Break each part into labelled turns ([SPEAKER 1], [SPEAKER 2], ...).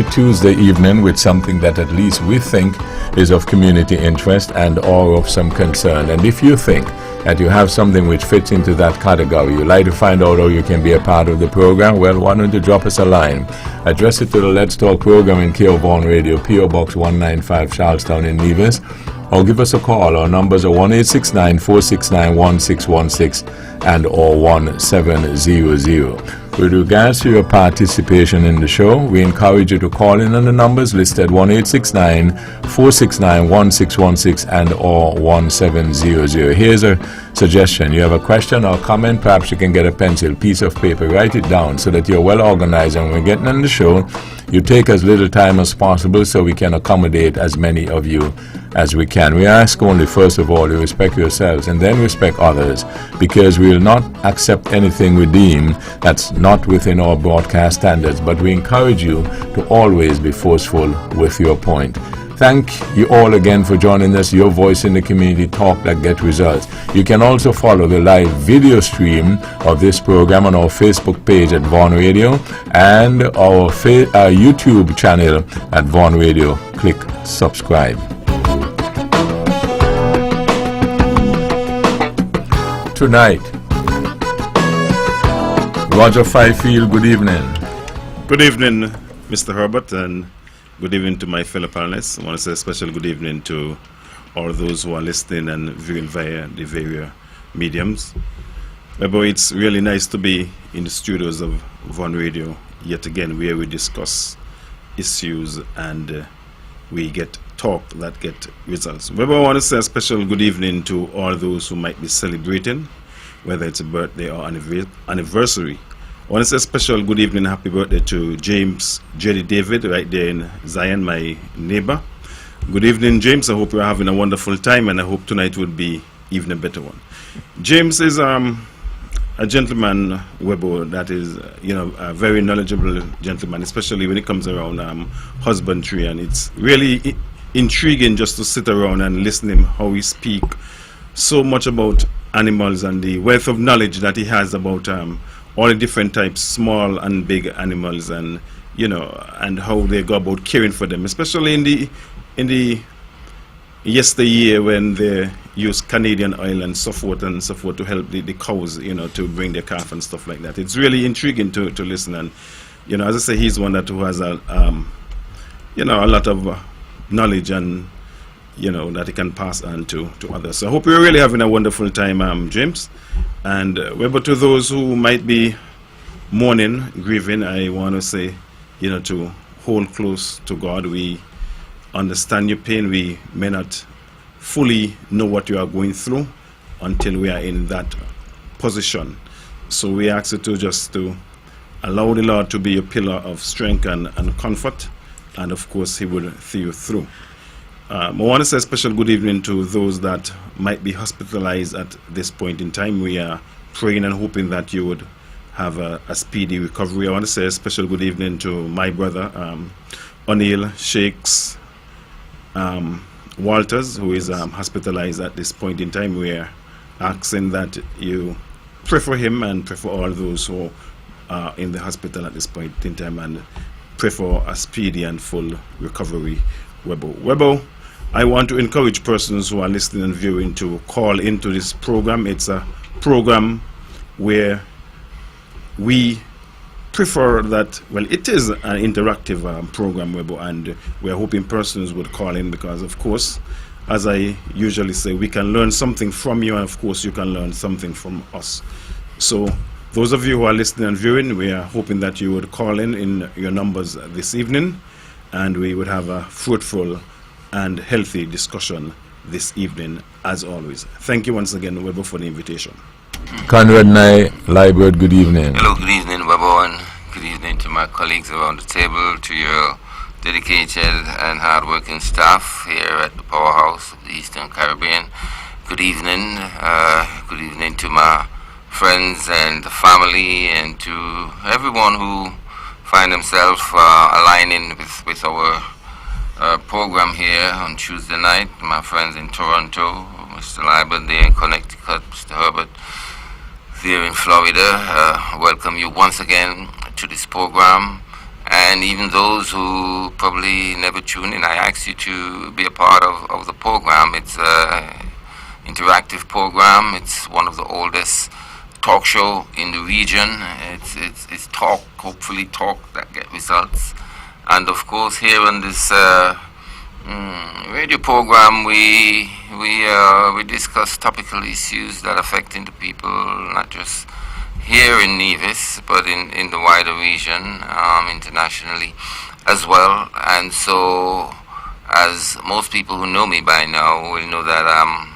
[SPEAKER 1] Tuesday evening with something that at least we think is of community interest and or of some concern. And if you think that you have something which fits into that category, you'd like to find out how you can be a part of the program, well, why don't you drop us a line? Address it to the Let's Talk program in Care Vaughan Radio, P.O. Box 195, Charlestown in Nevis, or give us a call. Our numbers are 1-869-469-1616 and or 1700. With regards to your participation in the show, we encourage you to call in on the numbers listed 1-869-469-1616 and or 1700. Here's a suggestion. You have a question or comment, perhaps you can get a pencil, piece of paper, write it down so that you're well organized, and when we're getting on the show, you take as little time as possible so we can accommodate as many of you as we can. We ask only, first of all, you respect yourselves and then respect others, because we will not accept anything we deem that's not within our broadcast standards, but we encourage you to always be forceful with your point. Thank you all again for joining us. Your voice in the community, talk that get results. You can also follow the live video stream of this program on our Facebook page at Vaughan Radio and our YouTube channel at Vaughan Radio. Click subscribe. Tonight, Roger Fifield, good evening.
[SPEAKER 2] Good evening, Mr. Herbert, and good evening to my fellow panelists. I want to say a special good evening to all those who are listening and viewing via the various mediums. Webbo, it's really nice to be in the studios of Vaughan Radio yet again, where we discuss issues and we get talk that get results. Webbo, I want to say a special good evening to all those who might be celebrating, whether it's a birthday or anniversary. I want to say a special good evening, happy birthday to James Jerry David right there in Zion, my neighbor. Good evening, James. I hope you're having a wonderful time, and I hope tonight would be even a better one. James is a gentleman, Webbo, that is, a very knowledgeable gentleman, especially when it comes around husbandry, and it's really intriguing just to sit around and listen to him, how he speak so much about animals and the wealth of knowledge that he has about all the different types, small and big animals, and and how they go about caring for them, especially in the yesteryear when they use Canadian oil and so forth to help the cows, to bring their calf and stuff like that. It's really intriguing to listen, and as I say, he's one who has a lot of knowledge and that he can pass on to others. So I hope you're really having a wonderful time, James. And but to those who might be mourning, grieving, I want to say, to hold close to God. We understand your pain. We may not fully know what you are going through until we are in that position. So we ask you to allow the Lord to be a pillar of strength and comfort, and of course He will see you through. I want to say a special good evening to those that might be hospitalized at this point in time. We are praying and hoping that you would have a speedy recovery. I want to say a special good evening to my brother, O'Neill Shakes Walters, who is hospitalized at this point in time. We are asking that you pray for him and pray for all those who are in the hospital at this point in time, and pray for a speedy and full recovery. Webbo, I want to encourage persons who are listening and viewing to call into this program. It's a program where we prefer that, it is an interactive program, Webbo, and we're hoping persons would call in because, of course, as I usually say, we can learn something from you, and of course you can learn something from us. So those of you who are listening and viewing, we are hoping that you would call in your numbers this evening, and we would have a fruitful and healthy discussion this evening, as always. Thank you once again, Webbo, for the invitation.
[SPEAKER 1] Conrad Nye, Libert, good evening.
[SPEAKER 3] Hello, good evening, Webbo, and good evening to my colleagues around the table, to your dedicated and hard-working staff here at the Powerhouse of the Eastern Caribbean. Good evening. Good evening to my friends and the family, and to everyone who find themselves aligning with our program here on Tuesday night. My friends in Toronto, Mr. Libert there in Connecticut, Mr. Herbert there in Florida, welcome you once again to this program. and even those who probably never tune in, I ask you to be a part of the program. It's an interactive program. It's one of the oldest talk show in the region. It's talk, hopefully talk that get results. And of course, here on this radio program, we discuss topical issues that affecting the people, not just here in Nevis, but in the wider region, internationally as well. And so, as most people who know me by now will know that I'm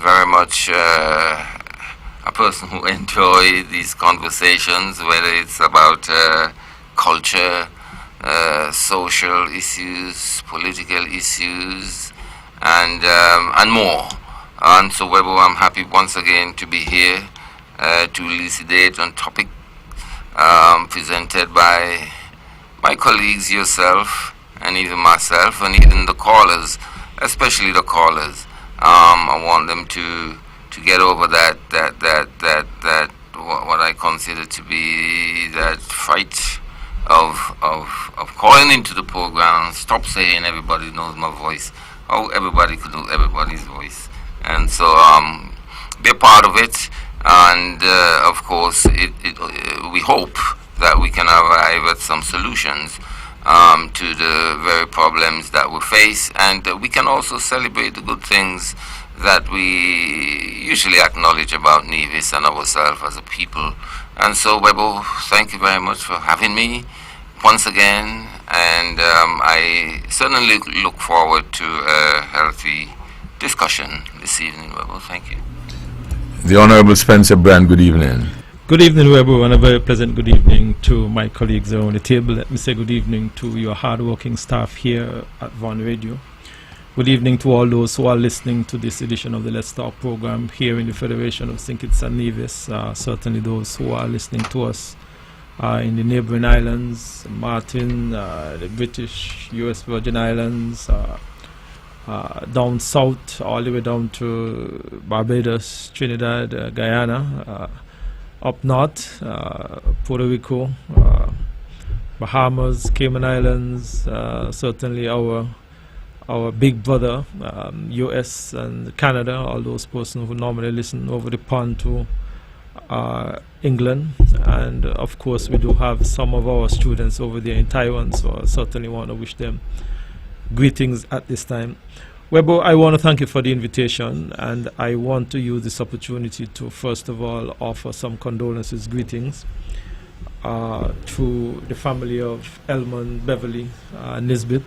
[SPEAKER 3] very much a person who enjoys these conversations, whether it's about culture, social issues, political issues, and more. And so, Webbo, I'm happy once again to be here to elucidate on topic presented by my colleagues, yourself, and even myself, and even the callers, especially the callers. I want them to get over that what I consider to be that fight of calling into the program. Stop saying everybody knows my voice. Oh, everybody could know everybody's voice, and so be a part of it. And of course, we hope that we can arrive at some solutions to the very problems that we face, and we can also celebrate the good things that we usually acknowledge about Nevis and ourselves as a people. And so, Webbo, thank you very much for having me once again, and I certainly look forward to a healthy discussion this evening, Webbo. Thank you.
[SPEAKER 1] The Honorable Spencer Brand, good evening.
[SPEAKER 4] Good evening, Webbo, and a very pleasant good evening to my colleagues around the table. Let me say good evening to your hard-working staff here at Vaughan Radio. Good evening to all those who are listening to this edition of the Let's Talk program here in the Federation of St. Kitts and Nevis. Certainly those who are listening to us in the neighboring islands, Martin, the British, US Virgin Islands, down south, all the way down to Barbados, Trinidad, Guyana, up north, Puerto Rico, Bahamas, Cayman Islands, certainly our big brother, US and Canada, all those persons who normally listen over the pond to England. And of course, we do have some of our students over there in Taiwan, so I certainly want to wish them greetings at this time. Webbo, I want to thank you for the invitation, and I want to use this opportunity to first of all offer some condolences, greetings to the family of Elmon Beverly Nisbet,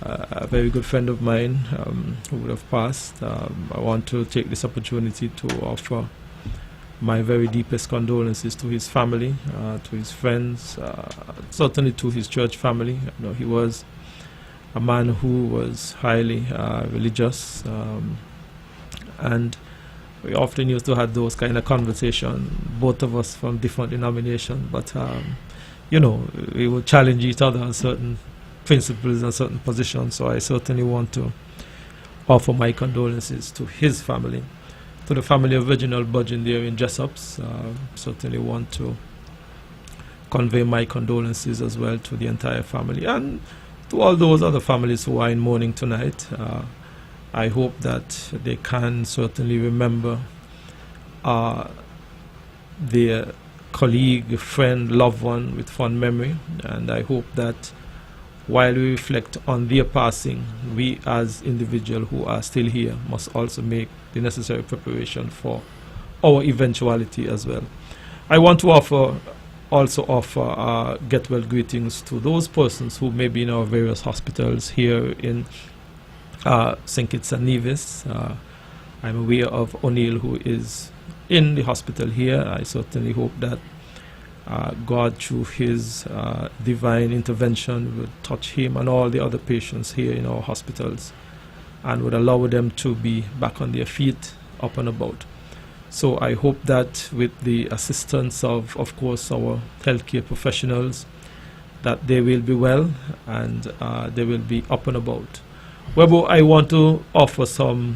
[SPEAKER 4] a very good friend of mine who would have passed. I want to take this opportunity to offer my very deepest condolences to his family, to his friends, certainly to his church family. You know, he was a man who was highly religious, and we often used to have those kind of conversations, both of us from different denominations, but you know, we would challenge each other on certain principles and certain positions. So I certainly want to offer my condolences to his family, to the family of Reginald Budgeon there in Jessops. Certainly want to convey my condolences as well to the entire family, and to all those other families who are in mourning tonight. I hope that they can certainly remember their colleague, friend, loved one with fond memory, and I hope that while we reflect on their passing, we as individuals who are still here must also make the necessary preparation for our eventuality as well. I want to also offer get well greetings to those persons who may be in our various hospitals here in St. Kitts and Nevis. I'm aware of O'Neill, who is in the hospital here. I certainly hope that God, through his divine intervention, will touch him and all the other patients here in our hospitals and would allow them to be back on their feet, up and about. So I hope that with the assistance of course, our healthcare professionals, that they will be well and they will be up and about. Webbo, I want to offer some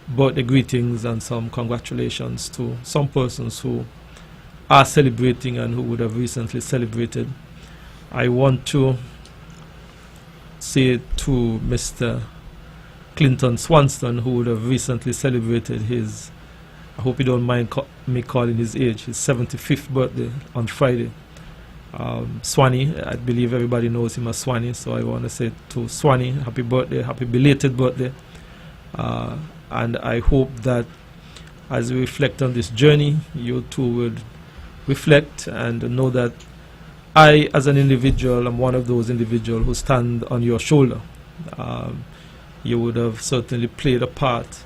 [SPEAKER 4] birthday greetings and some congratulations to some persons who are celebrating and who would have recently celebrated. I want to say to Mr. Clinton Swanston, who would have recently celebrated his, I hope you don't mind me calling his age, his 75th birthday on Friday. Swanee, I believe everybody knows him as Swanee, so I want to say to Swanee, happy birthday, happy belated birthday. And I hope that as we reflect on this journey, you too would reflect and know that I, as an individual, am one of those individuals who stand on your shoulder. You would have certainly played a part,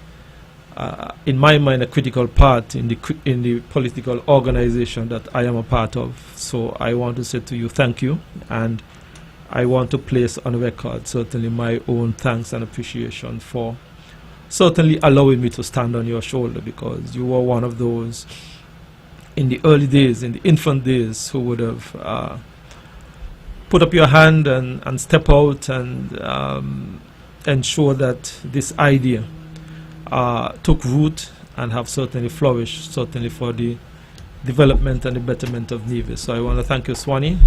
[SPEAKER 4] in my mind, a critical part in the political organization that I am a part of. So I want to say to you, thank you, and I want to place on record certainly my own thanks and appreciation for certainly allowing me to stand on your shoulder, because you were one of those in the early days, in the infant days, who would have put up your hand and step out and ensure that this idea took root and have certainly flourished, certainly for the development and the betterment of Nevis. So I want to thank you, Swanee.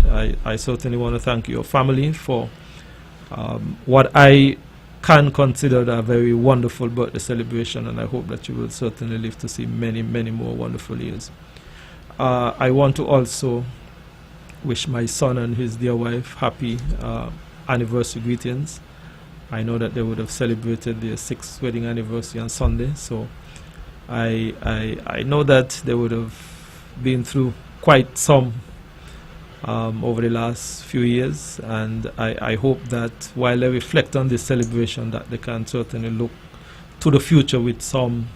[SPEAKER 4] I certainly want to thank your family for what I can consider a very wonderful birthday celebration, and I hope that you will certainly live to see many, many more wonderful years. I want to also wish my son and his dear wife happy anniversary greetings. I know that they would have celebrated their 6th wedding anniversary on Sunday, so I know that they would have been through quite some over the last few years, and I hope that while they reflect on this celebration, that they can certainly look to the future with some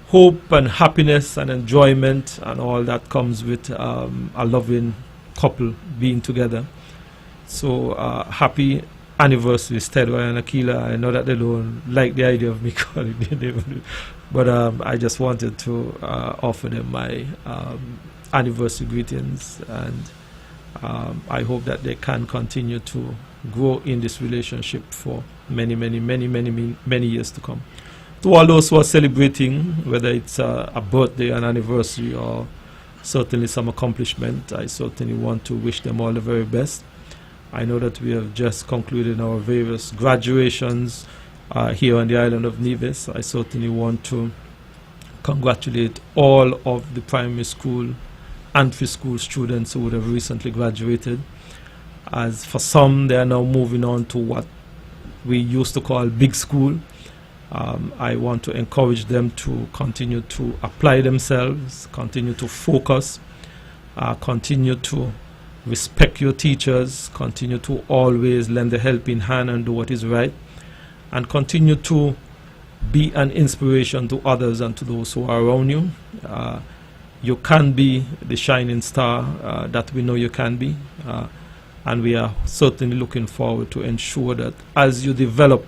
[SPEAKER 4] hope and happiness and enjoyment and all that comes with a loving couple being together. So happy anniversary, Stedway and Akila. I know that they don't like the idea of me calling them, but I just wanted to offer them my anniversary greetings, and I hope that they can continue to grow in this relationship for many, many, many, many, many years to come. To all those who are celebrating, whether it's a birthday, an anniversary, or certainly some accomplishment, I certainly want to wish them all the very best. I know that we have just concluded our various graduations here on the island of Nevis. I certainly want to congratulate all of the primary school and preschool students who would have recently graduated. As for some, they are now moving on to what we used to call big school. I want to encourage them to continue to apply themselves, continue to focus, continue to respect your teachers, continue to always lend a helping hand and do what is right, and continue to be an inspiration to others and to those who are around you. You can be the shining star that we know you can be, and we are certainly looking forward to ensure that as you develop,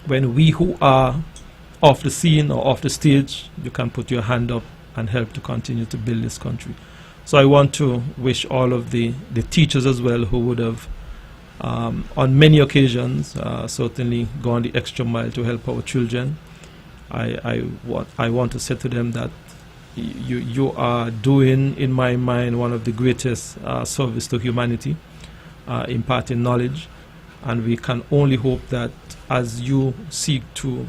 [SPEAKER 4] when we who are off the scene or off the stage, you can put your hand up and help to continue to build this country. So I want to wish all of the teachers as well who would have on many occasions certainly gone the extra mile to help our children. I want to say to them that you are doing, in my mind, one of the greatest service to humanity, imparting knowledge, and we can only hope that as you seek to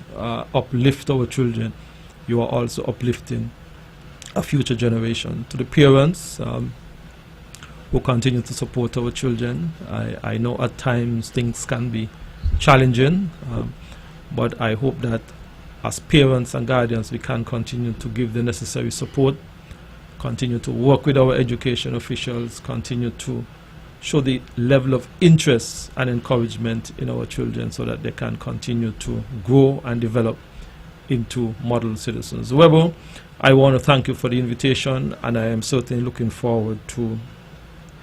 [SPEAKER 4] uplift our children, you are also uplifting a future generation. To the parents who continue to support our children, I know at times things can be challenging, but I hope that as parents and guardians we can continue to give the necessary support, continue to work with our education officials, continue to show the level of interest and encouragement in our children so that they can continue to grow and develop into model citizens. Webbo, I want to thank you for the invitation, and I am certainly looking forward to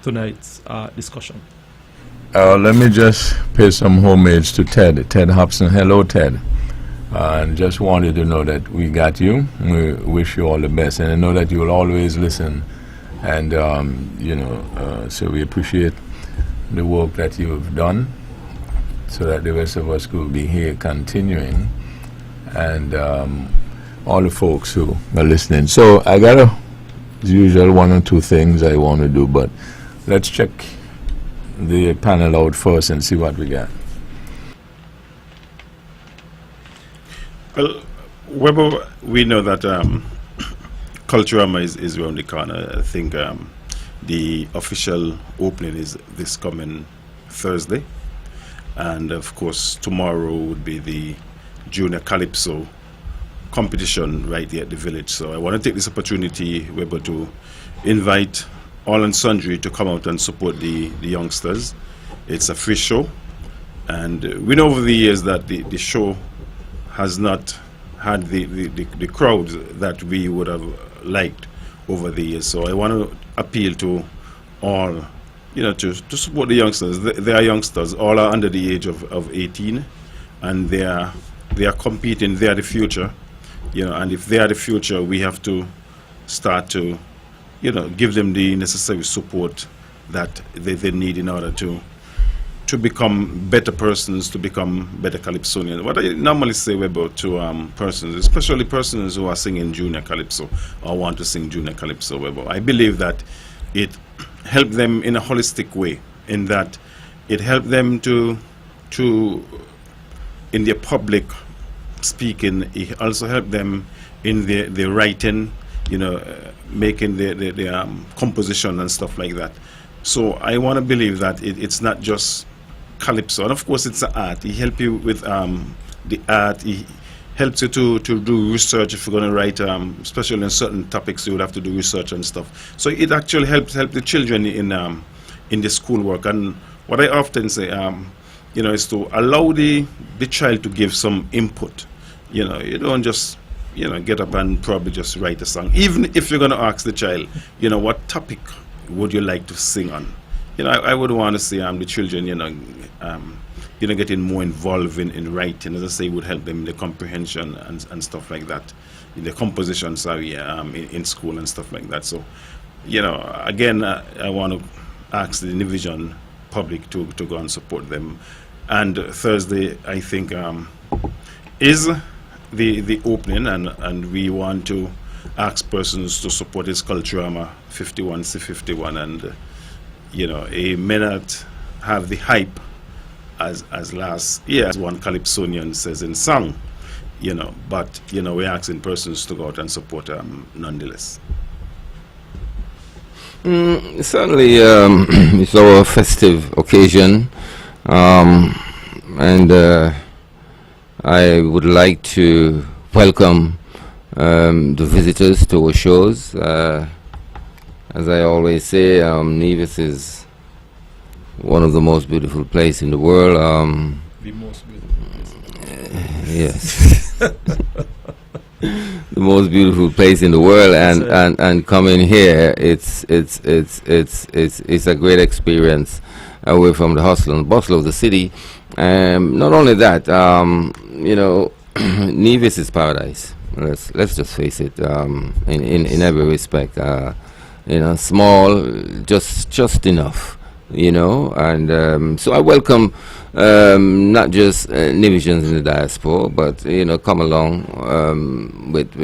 [SPEAKER 4] tonight's discussion.
[SPEAKER 1] Let me just pay some homage to Ted Hobson. Hello, Ted. And just wanted to know that we got you. We wish you all the best, and I know that you will always listen. And so we appreciate the work that you have done, so that the rest of us could be here continuing, and all the folks who are listening. So I got as usual, one or two things I want to do, but let's check the panel out first and see what we got.
[SPEAKER 2] Well, Webbo, we know that Culturama is around the corner. I think the official opening is this coming Thursday. And of course, tomorrow would be the Junior Calypso competition right here at the village. So I want to take this opportunity, Webbo, to invite all and sundry to come out and support the youngsters. It's a free show. And we know over the years that the show has not had the crowd that we would have liked over the years. So I want to appeal to all, to support the youngsters. They are youngsters. All are under the age of 18, and they are competing. They are the future, and if they are the future, we have to start to, give them the necessary support that they need in order to become better persons, to become better Calypsonians. What I normally say about to persons, especially persons who are singing Junior Calypso or want to sing Junior Calypso, Webbo, I believe that it helped them in a holistic way, in that it helped them to in their public speaking. It also helped them in their writing, making their composition and stuff like that. So I want to believe that it's not just Calypso, and of course it's an art. He helps you with the art. He helps you to do research. If you're going to write, especially on certain topics, you would have to do research and stuff. So it actually help the children in the schoolwork. And what I often say, is to allow the child to give some input. You don't just get up and probably just write a song. Even if you're going to ask the child, what topic would you like to sing on? I would want to see the children, getting more involved in writing. As I say, would help them in the comprehension and stuff like that, in the composition, in school and stuff like that. So, again, I want to ask the Division public to go and support them. And Thursday, I think, is the opening, and we want to ask persons to support his Culturama 51C51, and it may not have the hype as last year, as one Calypsonian says in song, but we're asking persons to go out and support nonetheless.
[SPEAKER 3] Certainly, it's our festive occasion, and I would like to welcome the visitors to our shows. As I always say, Nevis is one of the most beautiful places in the world.
[SPEAKER 4] The most beautiful place.
[SPEAKER 3] Yes. The most beautiful place in the world, and coming here, it's a great experience away from the hustle and bustle of the city. Not only that, Nevis is paradise. Let's just face it. In every respect, small, just enough. And so I welcome not just Nevisians in the diaspora, but come along with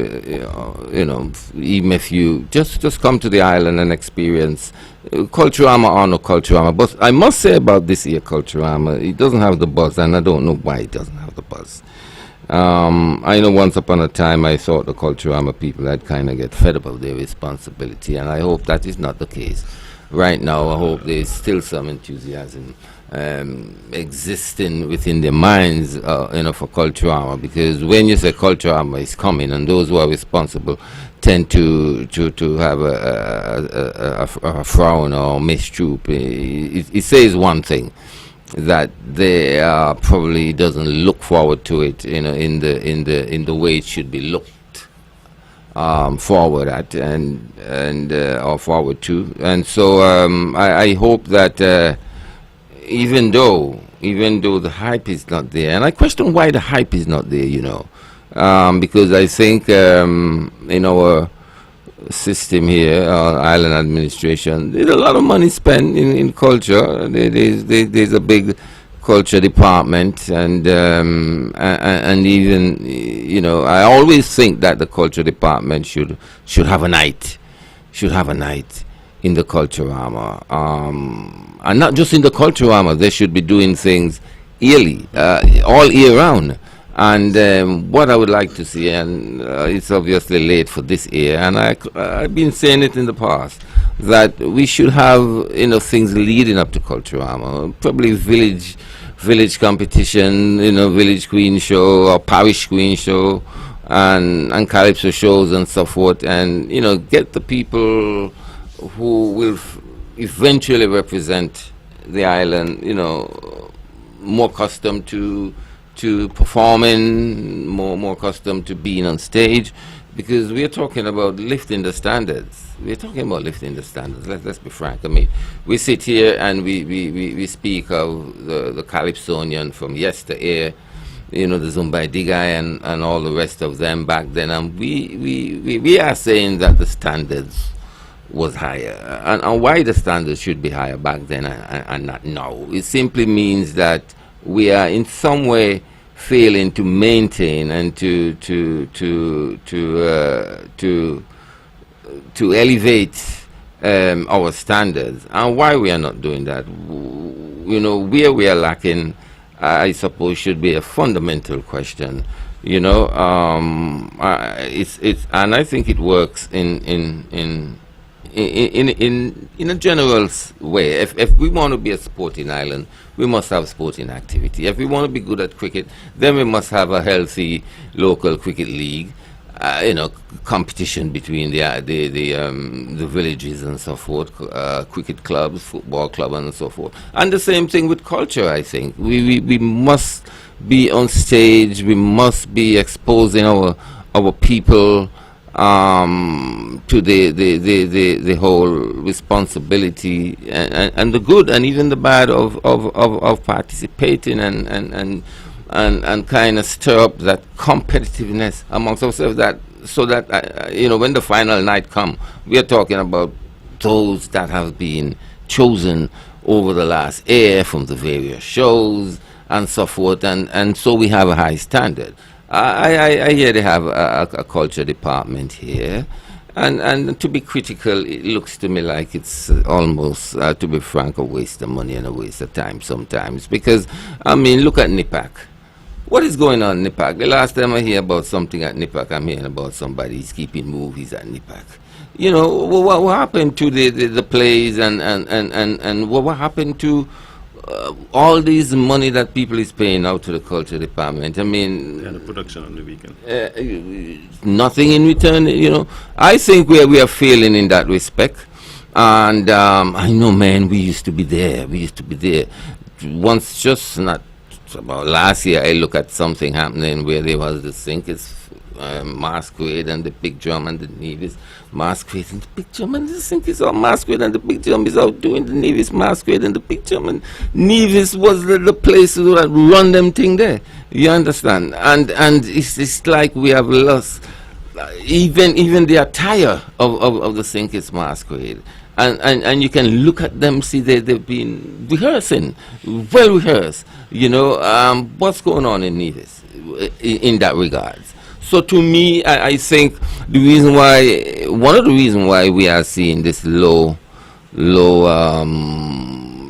[SPEAKER 3] even if you just come to the island and experience Culturama or no Culturama. But I must say about this year Culturama, it doesn't have the buzz, and I don't know why it doesn't have the buzz. I know once upon a time I thought the Culturama people had kind of get fed up of their responsibility, and I hope that is not the case. Right now, I hope there's still some enthusiasm existing within their minds, for Culturama, because when you say Culturama is coming, and those who are responsible tend to have a frown or mistroop, it says one thing, that they probably doesn't look forward to it, in the way it should be looked forward at and or forward to. And so I hope that even though the hype is not there, and I question why the hype is not there, because I think in our system here, island administration, there's a lot of money spent in culture. There's a big culture department, and even I always think that the culture department should have a night, in the Culturama. And not just in the Culturama, they should be doing things yearly, all year round. And what I would like to see, and it's obviously late for this year, and I've been saying it in the past, that we should have things leading up to Culturama, probably village competition, village queen show or parish queen show, and calypso shows and so forth, and get the people who will eventually represent the island, more accustomed to performing, more accustomed to being on stage, because we're talking about lifting the standards. Let's be frank. I mean, we sit here and we speak of the Calypsonian from yesteryear, the Zumbai Digai and all the rest of them back then, and we are saying that the standards was higher, and why the standards should be higher back then and not now. It simply means that we are in some way failing to maintain and to elevate our standards. And why we are not doing that, where we are lacking, I suppose, should be a fundamental question. It's and I think it works in a general way. If we want to be a sporting island, we must have sporting activity. If we want to be good at cricket, then we must have a healthy local cricket league, competition between the villages and so forth, cricket clubs, football club and so forth. And the same thing with culture, I think. We must be on stage, we must be exposing our people to the whole responsibility and the good and even the bad of participating and kind of stir up that competitiveness amongst ourselves, so that when the final night come, we are talking about those that have been chosen over the last year from the various shows and so forth, and so we have a high standard. I hear they have a culture department here, and to be critical, it looks to me like it's almost, to be frank, a waste of money and a waste of time sometimes. Because, I mean, look at NIPAC. What is going on in NIPAC? The last time I hear about something at NIPAC, I'm hearing about somebody's keeping movies at NIPAC. What happened to the plays and what happened to all this money that people is paying out to the culture department? I mean,
[SPEAKER 2] and the production on the weekend.
[SPEAKER 3] Nothing in return. I think we are failing in that respect. And I know, man, we used to be there. Once, just not about last year, I look at something happening where there was the Sinkers masquerade and the big drum and the Nevis masquerade and the big drum and the Sinkers all masquerade and the big drum is out doing the Nevis masquerade and the big drum, and Nevis was the place that run them thing there. You understand? And it's like we have lost even the attire of the Sinkers masquerade. And you can look at them, see they've been rehearsing, well rehearsed. What's going on in Nevis in that regards? So to me, I think one of the reasons why we are seeing this low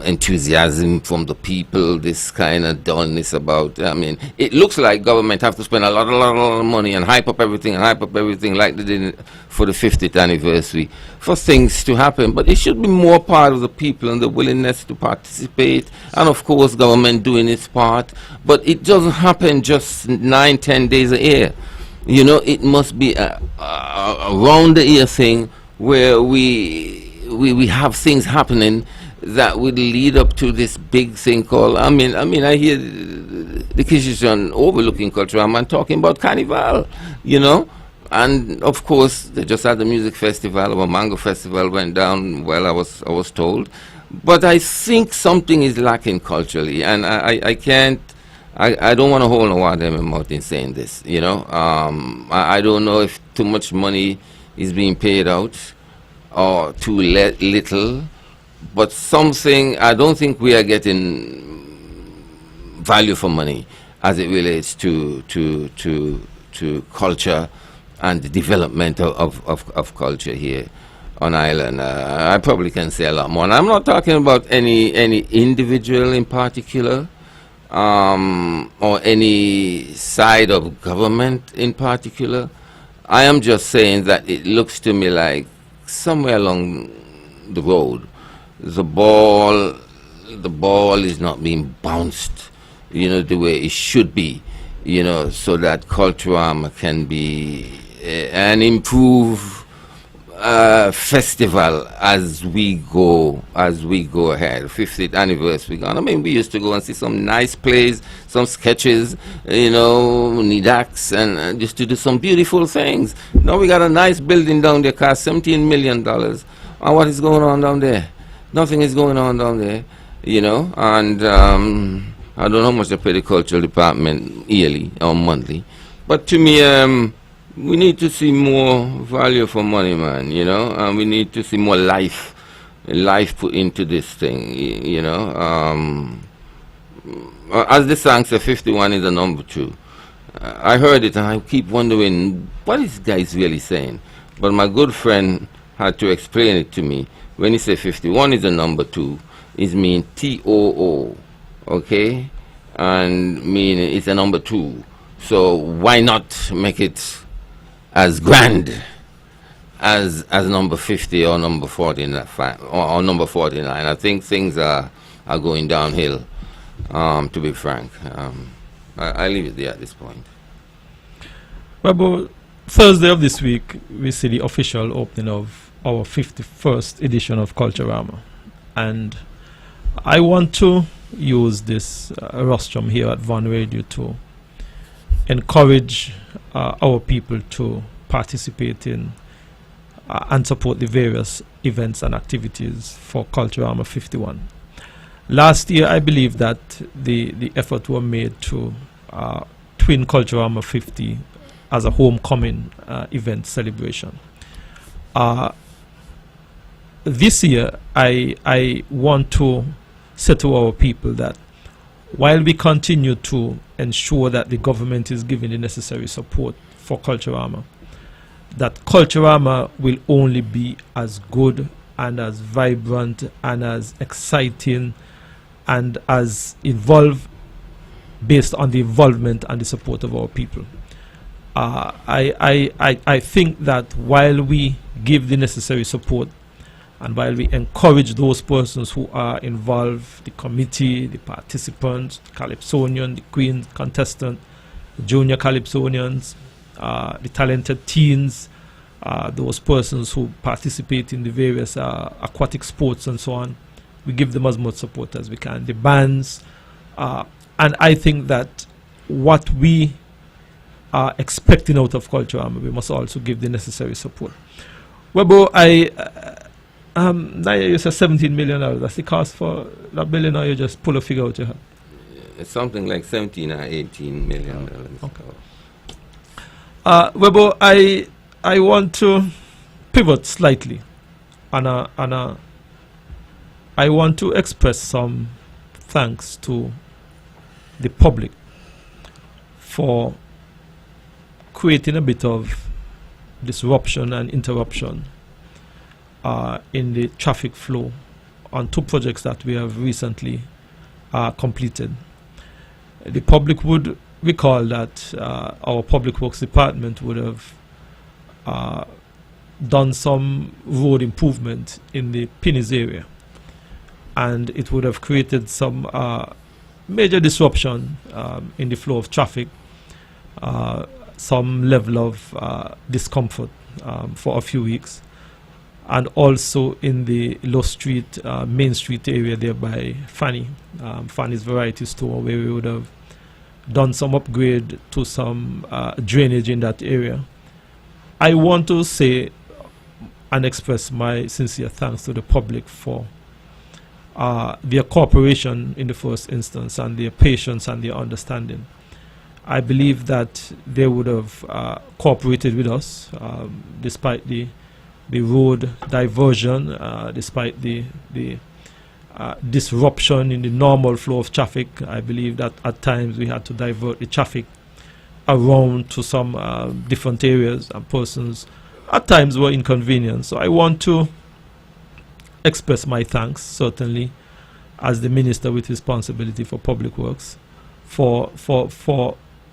[SPEAKER 3] enthusiasm from the people, this kind of dullness about, I mean, it looks like government have to spend a lot of money and hype up everything like they did for the 50th anniversary for things to happen. But it should be more part of the people and the willingness to participate, and of course government doing its part. But it doesn't happen just 9-10 days a year. It must be a round the year thing where we have things happening that would lead up to this big thing called, I hear the Kishishon overlooking Culturama and talking about Carnival, and of course they just had the music festival, or Mango Festival went down, well, I was told. But I think something is lacking culturally, and I don't want to hold no water in my mouth in saying this, I don't know if too much money is being paid out or too little, but something, I don't think we are getting value for money as it relates to culture and the development of culture here. on island. I probably can say a lot more. And I'm not talking about any individual in particular, or any side of government in particular. I am just saying that it looks to me like somewhere along the road, the ball is not being bounced, the way it should be, so that Culturama can be an improved festival as we go ahead. 50th anniversary gone. I mean, we used to go and see some nice plays, some sketches, need acts, and just to do some beautiful things. Now we got a nice building down there, cost $17 million. And what is going on down there? Nothing is going on down there, and I don't know how much they pay the cultural department yearly or monthly, but to me, we need to see more value for money, man, and we need to see more life put into this thing, As the song says, 51 is the number 2. I heard it and I keep wondering, what is guys really saying? But my good friend had to explain it to me. When he said 51 is the number 2, it means TOO, okay? And meaning it's a number 2. So why not make it as grand as number 50 or number 49 or number 49? I think things are going downhill, to be frank. I leave it there at this point.
[SPEAKER 4] Webbo, Thursday of this week, we see the official opening of our 51st edition of Culturama. And I want to use this rostrum here at Van Radio to encourage our people to participate in and support the various events and activities for Culturama 51. Last year, I believe that the effort were made to twin Culturama 50 as a homecoming event celebration. This year, I want to say to our people that while we continue to ensure that the government is giving the necessary support for Culturama, that Culturama will only be as good and as vibrant and as exciting and as involved based on the involvement and the support of our people. I think that while we give the necessary support and while we encourage those persons who are involved, the committee, the participants, the Calypsonian, the Queen contestant, the junior Calypsonians, the talented teens, those persons who participate in the various aquatic sports and so on, we give them as much support as we can. The bands, and I think that what we are expecting out of Culturama, we must also give the necessary support. Webbo, you said $17 million. That's the cost for that building, or you just pull a figure out your head?
[SPEAKER 3] It's something like 17 or 18 million.
[SPEAKER 4] Okay. Webbo, I want to pivot slightly, and I want to express some thanks to the public for creating a bit of disruption and interruption in the traffic flow on 2 projects that we have recently completed. The public would recall that our Public Works Department would have done some road improvement in the Pinnies area, and it would have created some major disruption in the flow of traffic, some level of discomfort for a few weeks, and also in the Low Street, Main Street area there by Fanny's Variety Store, where we would have done some upgrade to some drainage in that area. I want to say and express my sincere thanks to the public for their cooperation in the first instance and their patience and their understanding. I believe that they would have cooperated with us despite the road diversion, despite the disruption in the normal flow of traffic. I believe that at times we had to divert the traffic around to some different areas, and persons at times were inconvenient. So I want to express my thanks, certainly, as the minister with responsibility for public works, for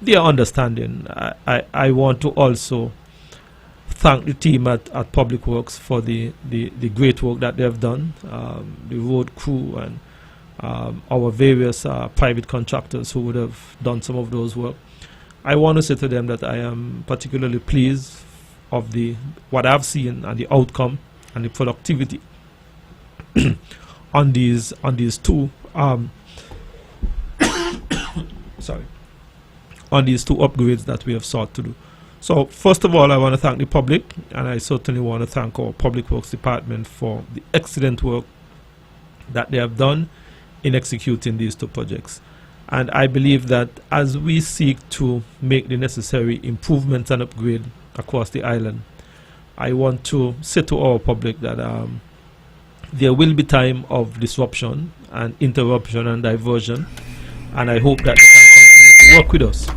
[SPEAKER 4] their understanding. I want to also thank the team at Public Works for the great work that they have done, the road crew and our various private contractors who would have done some of those work. I want to say to them that I am particularly pleased of what I've seen and the outcome and the productivity on these two on these two upgrades that we have sought to do. So first of all, I want to thank the public, and I certainly want to thank our Public Works Department for the excellent work that they have done in executing these two projects. And I believe that as we seek to make the necessary improvements and upgrade across the island, I want to say to our public that there will be time of disruption and interruption and diversion, and I hope that they can continue to work with us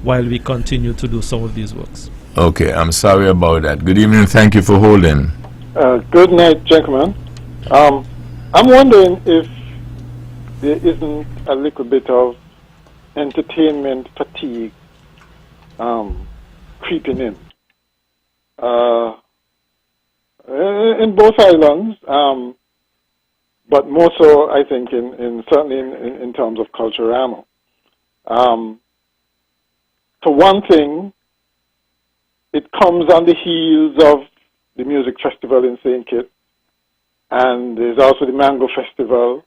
[SPEAKER 4] while we continue to do some of these works.
[SPEAKER 1] Okay, I'm sorry about that. Good evening, thank you for holding.
[SPEAKER 5] Good night, gentlemen. I'm wondering if there isn't a little bit of entertainment fatigue creeping in both islands, but more so, I think, certainly in terms of Culturama. For one thing, it comes on the heels of the music festival in St. Kitts, and there's also the Mango Festival,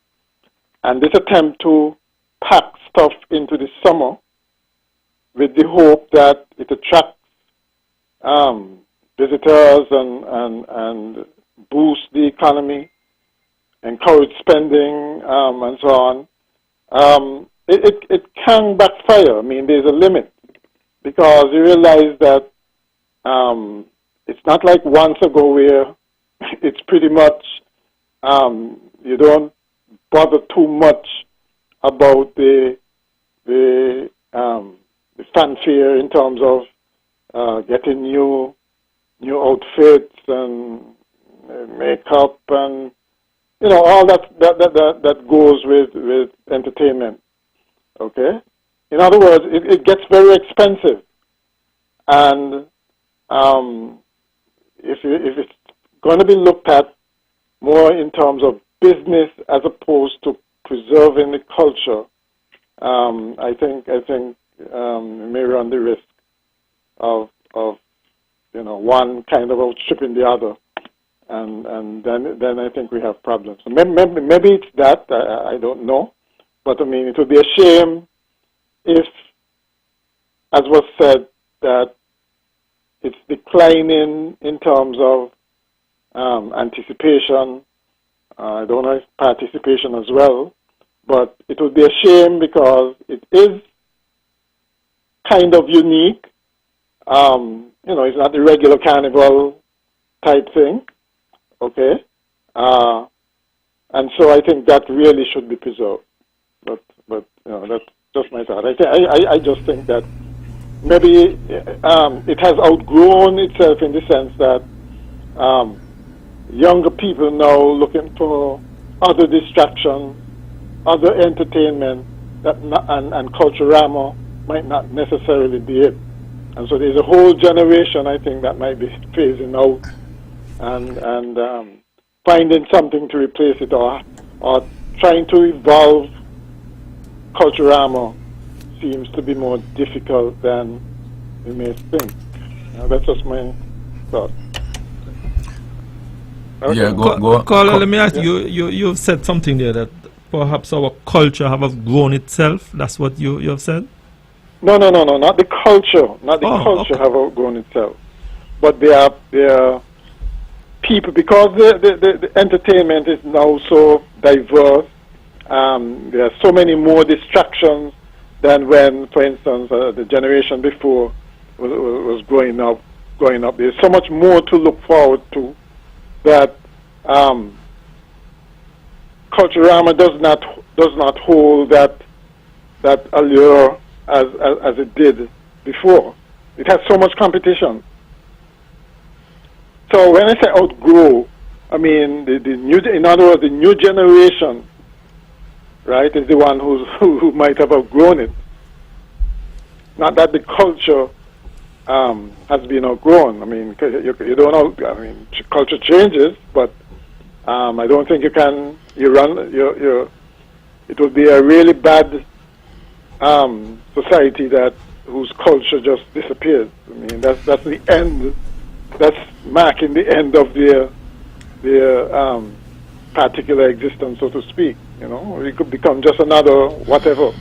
[SPEAKER 5] and this attempt to pack stuff into the summer with the hope that it attracts visitors and boosts the economy, encourage spending, and so on. It can backfire. I mean, there's a limit, because you realize that it's not like once ago where it's pretty much you don't bother too much about the fanfare in terms of getting new outfits and makeup and all that goes with entertainment. Okay, in other words, it gets very expensive, and if it's going to be looked at more in terms of business as opposed to preserving the culture, I think we may run the risk of one kind of outstripping the other, and then I think we have problems. So maybe it's that, I don't know, but I mean, it would be a shame if, as was said, that it's declining in terms of anticipation. I don't know if participation as well, but it would be a shame because it is kind of unique. It's not the regular carnival type thing, okay? And so I think that really should be preserved. But that's just my thought. I just think that maybe it has outgrown itself in the sense that younger people now looking for other distractions, other entertainment, and Culturama might not necessarily be it. And so there's a whole generation, I think, that might be phasing out and finding something to replace it, or trying to evolve Culturama seems to be more difficult than we may think. That's just my thought. Okay.
[SPEAKER 1] Yeah, go.
[SPEAKER 4] Carla, let me ask you, you've said something there that perhaps our culture have outgrown itself. That's what you have said?
[SPEAKER 5] No, not the culture. Not the culture
[SPEAKER 4] okay.
[SPEAKER 5] have outgrown itself. But they are people, because the entertainment is now so diverse, there are so many more distractions than when, for instance, the generation before was growing up. There's so much more to look forward to that Culturama does not hold that allure as it did before. It has so much competition. So when I say outgrow, I mean the new, in other words, the new generation, right, is the one who might have outgrown it. Not that the culture has been outgrown. I mean, you don't know. I mean, culture changes, but I don't think you can. It would be a really bad society whose culture just disappears. I mean, that's the end. That's marking the end of their particular existence, so to speak. You know, it could become just another whatever.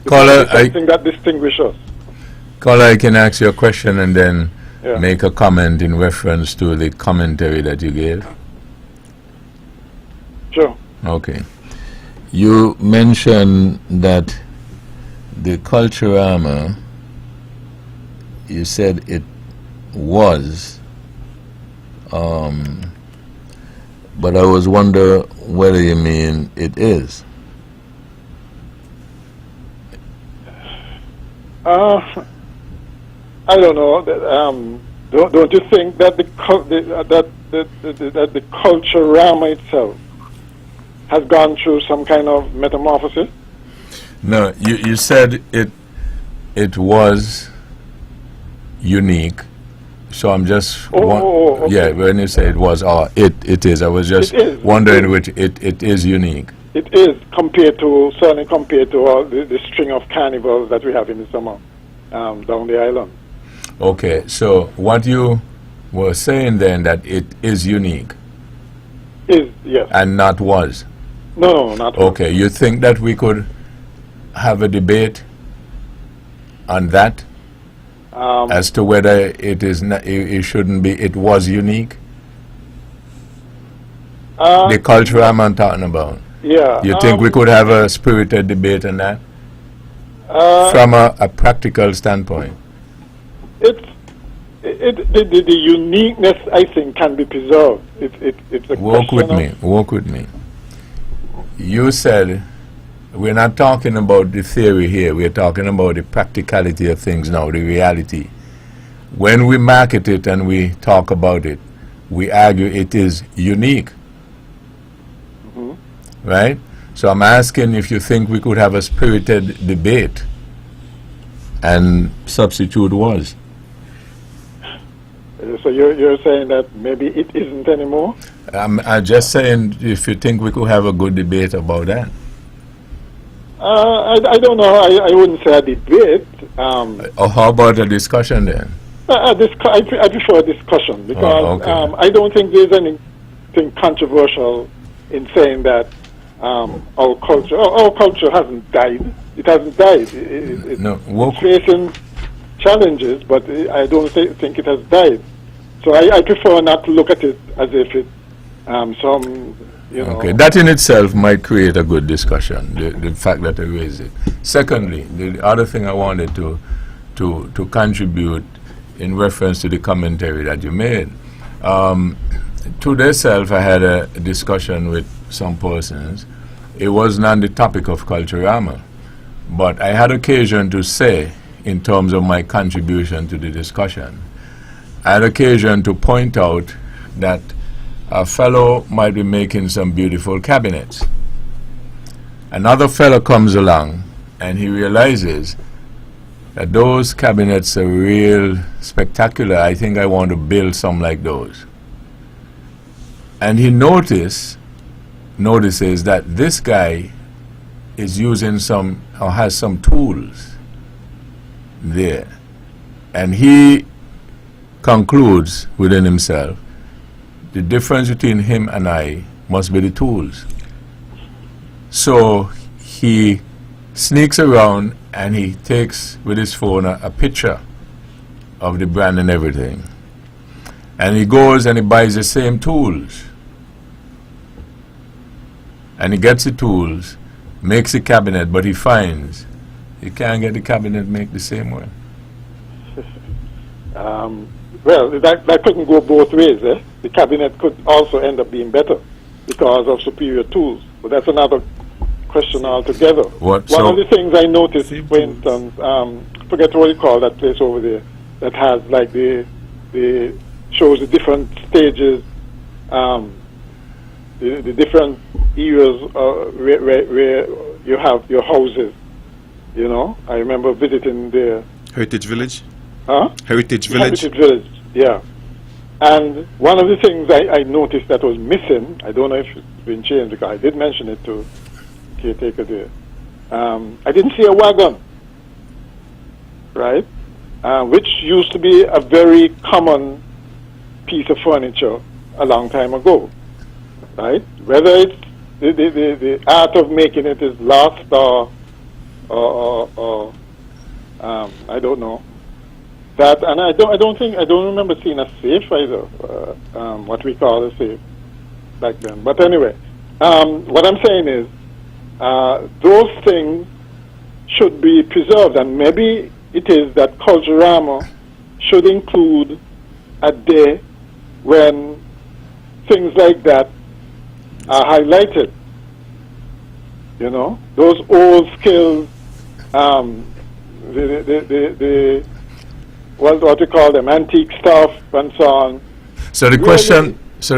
[SPEAKER 1] Caller,
[SPEAKER 5] something that distinguishes us.
[SPEAKER 1] Caller, I can ask you a question and then make a comment in reference to the commentary that you gave.
[SPEAKER 5] Sure.
[SPEAKER 1] Okay. You mentioned that the Culturama, you said it was, but I was wondering whether you mean it is.
[SPEAKER 5] I don't know. Don't you think that the Culturama itself has gone through some kind of metamorphosis?
[SPEAKER 1] No, you said it was unique. So I'm just
[SPEAKER 5] okay.
[SPEAKER 1] Yeah, when you say it was it is. I was just wondering which it is unique.
[SPEAKER 5] It is certainly compared to all the string of carnivals that we have in the summer down the island.
[SPEAKER 1] Okay, so what you were saying then, that it is unique.
[SPEAKER 5] Is, yes.
[SPEAKER 1] And not was.
[SPEAKER 5] No, not
[SPEAKER 1] okay. You think that we could have a debate on that as to whether it is not, it shouldn't be, it was unique? The Culturama I'm talking about.
[SPEAKER 5] Yeah.
[SPEAKER 1] You think we could have a spirited debate on that from a practical standpoint?
[SPEAKER 5] The uniqueness, I think, can be preserved. It's a
[SPEAKER 1] walk with me. You said we're not talking about the theory here. We're talking about the practicality of things now, the reality. When we market it and we talk about it, we argue it is unique. Mm-hmm. Right? So I'm asking if you think we could have a spirited debate and substitute was.
[SPEAKER 5] So you're saying that maybe it isn't anymore?
[SPEAKER 1] I'm just saying if you think we could have a good debate about that.
[SPEAKER 5] I don't know. I wouldn't say a debate.
[SPEAKER 1] Or how about a discussion then?
[SPEAKER 5] I prefer a discussion because I don't think there's anything controversial in saying that our culture hasn't died. It hasn't died. It's facing challenges, but I don't think it has died. So I prefer not to look at it as if it
[SPEAKER 1] Okay, that in itself might create a good discussion, the fact that I raised it. Secondly, the other thing I wanted to contribute in reference to the commentary that you made. Today self, I had a discussion with some persons. It wasn't on the topic of Culturama, but I had occasion to say, in terms of my contribution to the discussion, I had occasion to point out that a fellow might be making some beautiful cabinets. Another fellow comes along and he realizes that those cabinets are real spectacular. I think I want to build some like those. And he notices that this guy is using some, or has some tools there. And he concludes within himself, the difference between him and I must be the tools. So he sneaks around and he takes with his phone a picture of the brand and everything. And he goes and he buys the same tools. And he gets the tools, makes a cabinet, but he finds he can't get the cabinet make the same one.
[SPEAKER 5] Well, that couldn't go both ways. The cabinet could also end up being better because of superior tools. But that's another question altogether. One of the things I noticed, for instance, forget what you call that place over there, that has like the shows the different stages, the different areas where you have your houses. You know, I remember visiting the
[SPEAKER 2] Heritage Village?
[SPEAKER 5] Huh?
[SPEAKER 2] Heritage Village?
[SPEAKER 5] Heritage Village, yeah. And one of the things I noticed that was missing, I don't know if it's been changed because I did mention it to caretaker there. I didn't see a wagon, right? Which used to be a very common piece of furniture a long time ago, right? Whether it's the art of making it is lost or I don't know. That, and I don't remember seeing a safe either, what we call a safe back then. But anyway, what I'm saying is those things should be preserved, and maybe it is that Culturama should include a day when things like that are highlighted. You know, those old skills, what we call them, antique stuff and so on.
[SPEAKER 1] So the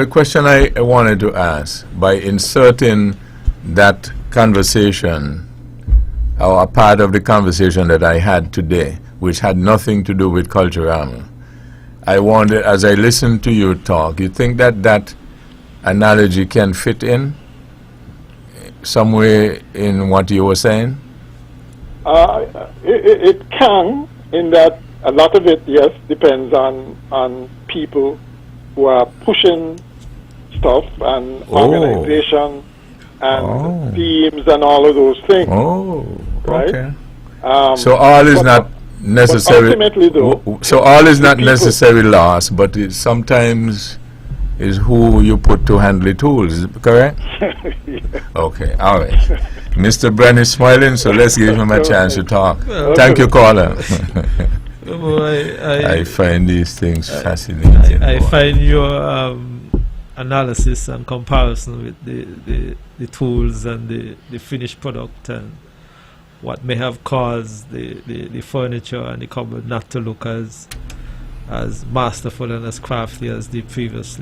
[SPEAKER 1] question I wanted to ask, by inserting that conversation, or a part of the conversation that I had today, which had nothing to do with Culturama, I wondered, as I listened to you talk, you think that that analogy can fit in somewhere in what you were saying?
[SPEAKER 5] It can, in that a lot of it, yes, depends on people who are pushing stuff and organization and themes and all of those things.
[SPEAKER 1] Oh,
[SPEAKER 5] right?
[SPEAKER 1] Okay. So all is not necessarily.
[SPEAKER 5] Ultimately, though,
[SPEAKER 1] so all is not necessarily lost, but it sometimes is who you put to handle the tools. Is it correct?
[SPEAKER 5] Yeah.
[SPEAKER 1] Okay. All right. Mr. Brennan is smiling, so let's give him a chance to talk. Thank you, caller. I find these things fascinating.
[SPEAKER 4] I find your analysis and comparison with the tools and the finished product and what may have caused the furniture and the cupboard not to look as masterful and as crafty as the previous.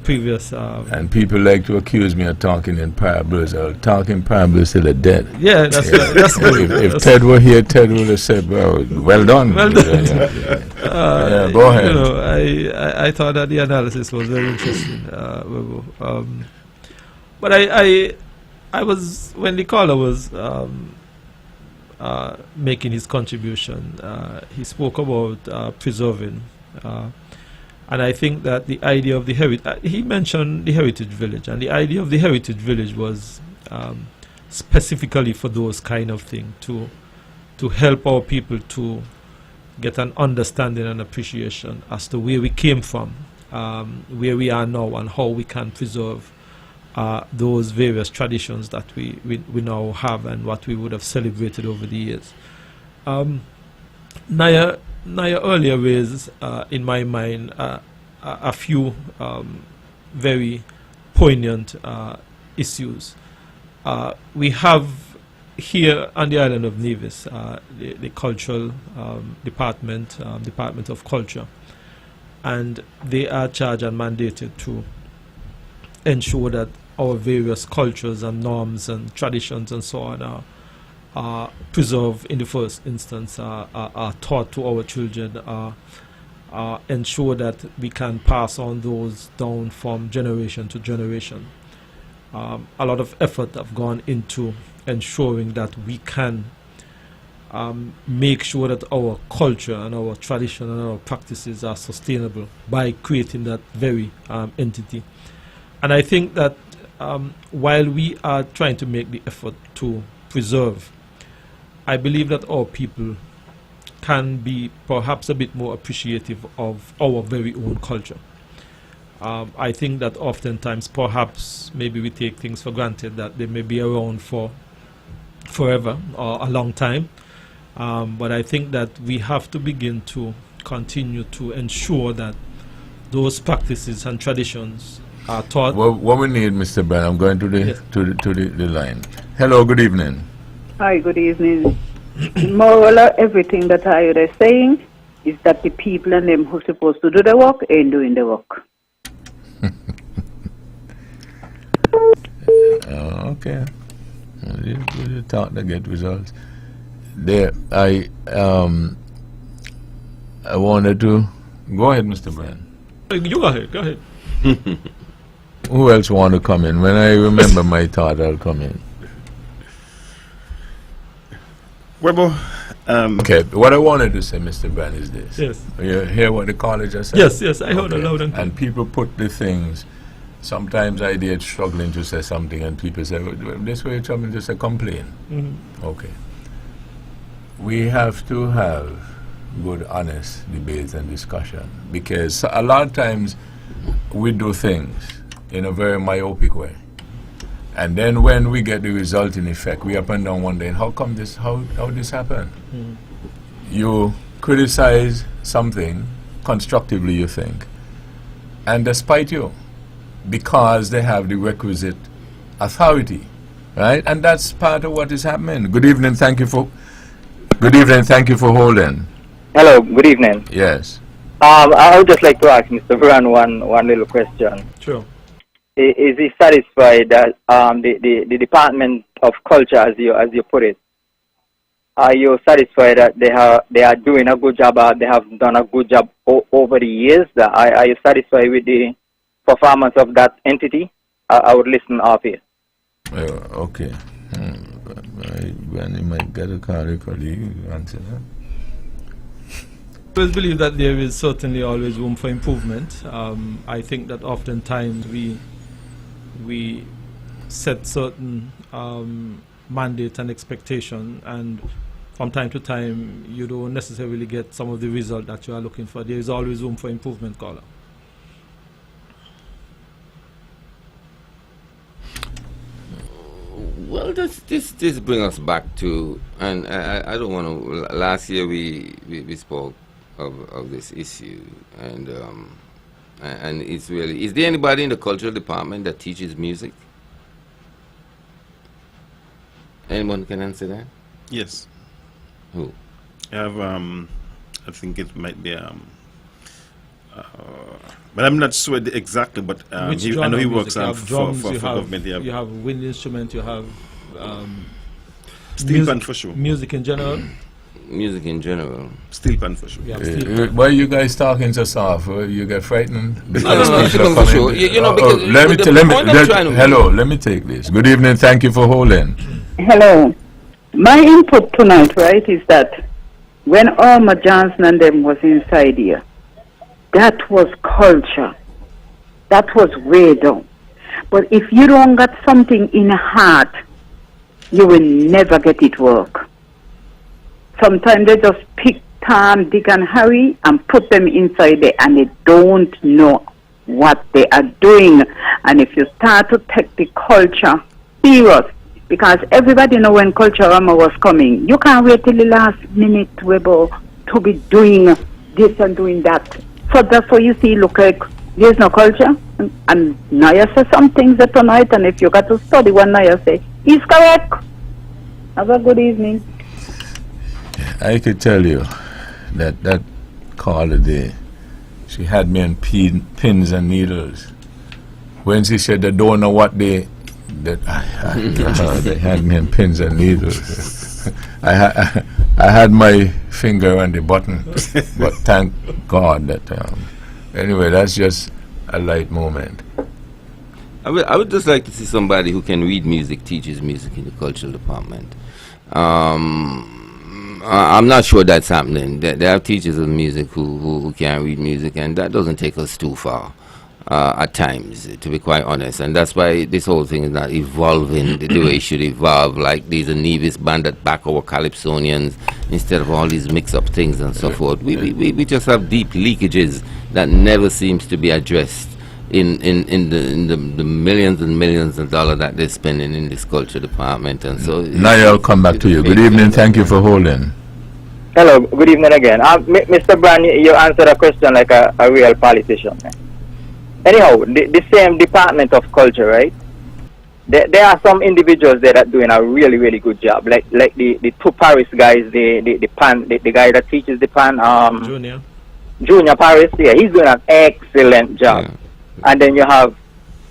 [SPEAKER 1] And people like to accuse me of talking in parables. I'll talk in parables till they're dead.
[SPEAKER 4] Yeah, that's good.
[SPEAKER 1] If Ted were here, Ted would have said, well done.
[SPEAKER 4] Well done.
[SPEAKER 1] Yeah, go ahead.
[SPEAKER 4] You know, I thought that the analysis was very interesting. But I was, when the caller was making his contribution, he spoke about preserving. And I think that the idea of the he mentioned the Heritage Village, and the idea of the Heritage Village was specifically for those kind of things, to help our people to get an understanding and appreciation as to where we came from, where we are now, and how we can preserve those various traditions that we now have and what we would have celebrated over the years. Naya earlier raised in my mind a few very poignant issues. We have here on the island of Nevis the cultural department of culture, and they are charged and mandated to ensure that our various cultures and norms and traditions and so on are preserved in the first instance, are taught to our children, ensure that we can pass on those down from generation to generation. A lot of effort have gone into ensuring that we can make sure that our culture and our tradition and our practices are sustainable by creating that very entity. And I think that while we are trying to make the effort to preserve, I believe that our people can be perhaps a bit more appreciative of our very own culture. I think that oftentimes perhaps maybe we take things for granted that they may be around for forever or a long time. But I think that we have to begin to continue to ensure that those practices and traditions are taught.
[SPEAKER 1] Well, what we need, Mr. Brown, I'm going to the line. Hello, good evening.
[SPEAKER 6] Hi, good evening. More or less everything that I was saying, is that the people and them who are supposed to do the work ain't doing the work.
[SPEAKER 1] Okay. You thought to get results. There, I wanted to go ahead, Mr. Brand.
[SPEAKER 4] You go ahead. Go ahead.
[SPEAKER 1] Who else want to come in? When I remember my thought, I'll come in.
[SPEAKER 2] Webbo,
[SPEAKER 1] Okay, what I wanted to say, Mr. Brand, is this.
[SPEAKER 4] Yes.
[SPEAKER 1] You hear what the college has said?
[SPEAKER 4] Yes, I heard it loud and clear.
[SPEAKER 1] And people put the things, sometimes I did struggling to say something, and people say, well, this way you're trying to say complain.
[SPEAKER 4] Mm-hmm.
[SPEAKER 1] Okay. We have to have good, honest debates and discussion, because a lot of times we do things in a very myopic way. And then when we get the resulting effect, we up and down wondering, how come this, how this happened?
[SPEAKER 4] Mm.
[SPEAKER 1] You criticize something constructively, you think, and despite you, because they have the requisite authority, right? And that's part of what is happening. Good evening, thank you for holding.
[SPEAKER 7] Hello, good evening.
[SPEAKER 1] Yes.
[SPEAKER 7] I would just like to ask Mr. Brown one little question.
[SPEAKER 4] Sure.
[SPEAKER 7] Is he satisfied that the Department of Culture, as you put it, are you satisfied that they are doing a good job, or they have done a good job over the years? Are you satisfied with the performance of that entity? I would listen off here.
[SPEAKER 1] Okay. When you might get a colleague, answer that.
[SPEAKER 4] I always believe that there is certainly always room for improvement. I think that oftentimes we set certain mandate and expectation, and from time to time you don't necessarily get some of the result that you are looking for. There is always room for improvement, caller.
[SPEAKER 3] Well, this brings us back to, and I don't want to. Last year we spoke of this issue, and it's really. Is there anybody in the cultural department that teaches music? Anyone can answer that?
[SPEAKER 2] yes.
[SPEAKER 3] Who?
[SPEAKER 2] I have, I think it might be, but I'm not sure exactly, but I know he works for government.
[SPEAKER 4] You have wind instrument, you have
[SPEAKER 2] steel pan for sure.
[SPEAKER 4] music in general.
[SPEAKER 3] Music in general.
[SPEAKER 2] Steel pan for sure.
[SPEAKER 1] Why are you guys talking so soft? You get frightened?
[SPEAKER 3] No, for sure. You know, because
[SPEAKER 1] let me take this. Good evening, thank you for holding.
[SPEAKER 6] Hello. My input tonight, right, is that when Alma Johnson and them was inside here, that was culture. That was way down. But if you don't got something in the heart, you will never get it work. Sometimes they just pick Tom, Dick, and Harry and put them inside there, and they don't know what they are doing. And if you start to take the culture serious, because everybody know when Culturama was coming, you can't wait till the last minute, Webbo, to be doing this and doing that. So that's why you see, look like there's no culture. And Naya says some things that tonight, and if you got to study what Naya say, he's correct. Have a good evening.
[SPEAKER 1] I could tell you that call today, she had me on pins and needles. When she said they don't know what they had me on pins and needles. I had my finger on the button, but thank God that. Anyway, that's just a light moment.
[SPEAKER 3] I would just like to see somebody who can read music, teaches music in the cultural department. I'm not sure that's happening. There are teachers of music who can't read music, and that doesn't take us too far at times, to be quite honest. And that's why this whole thing is not evolving the way it should evolve. Like there's a Nevis band that back our Calypsonians instead of all these mix-up things and so forth. We just have deep leakages that never seems to be addressed in the millions and millions of dollars that they're spending in this culture department. And so
[SPEAKER 1] now I'll come back to you. Good evening, thank you for holding.
[SPEAKER 7] Hello, good evening again. Mr. Brand, you answered a question like a real politician. Anyhow, the same Department of Culture, right? there are some individuals there that doing a really, really good job. Like the two Paris guys, the guy that teaches the pan, Junior Paris, yeah, he's doing an excellent job.
[SPEAKER 3] Yeah.
[SPEAKER 7] And then you have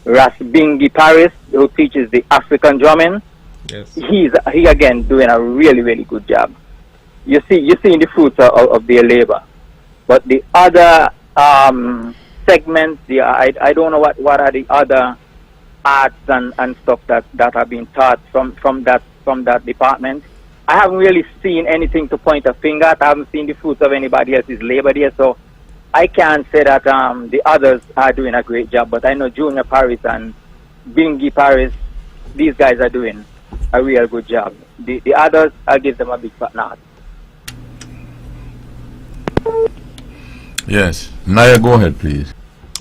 [SPEAKER 7] Rasbingi Paris, who teaches the African drumming.
[SPEAKER 4] Yes.
[SPEAKER 7] He again doing a really, really good job. You're seeing the fruits of their labor. But the other segments, I don't know what are the other arts and stuff that are being taught from that department. I haven't really seen anything to point a finger at. I haven't seen the fruits of anybody else's labor there, so I can't say that the others are doing a great job. But I know Junior Paris and Bingi Paris, these guys are doing a real good job. The others, I'll give them a big fat nod.
[SPEAKER 1] Yes. Naya, go ahead, please.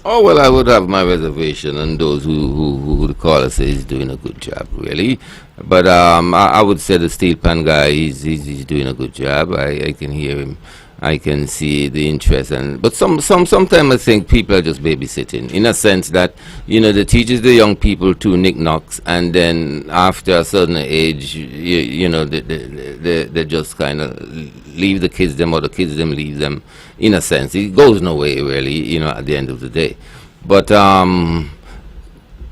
[SPEAKER 3] Oh, well, I would have my reservation on those who would call us say he's doing a good job, really. But I would say the steel pan guy, he's doing a good job. I can hear him. I can see the interest, but sometimes I think people are just babysitting, in a sense that, they teaches the young people to knickknacks, and then after a certain age, they just kind of leave the kids them, or the kids them leave them. In a sense, it goes nowhere really, at the end of the day. But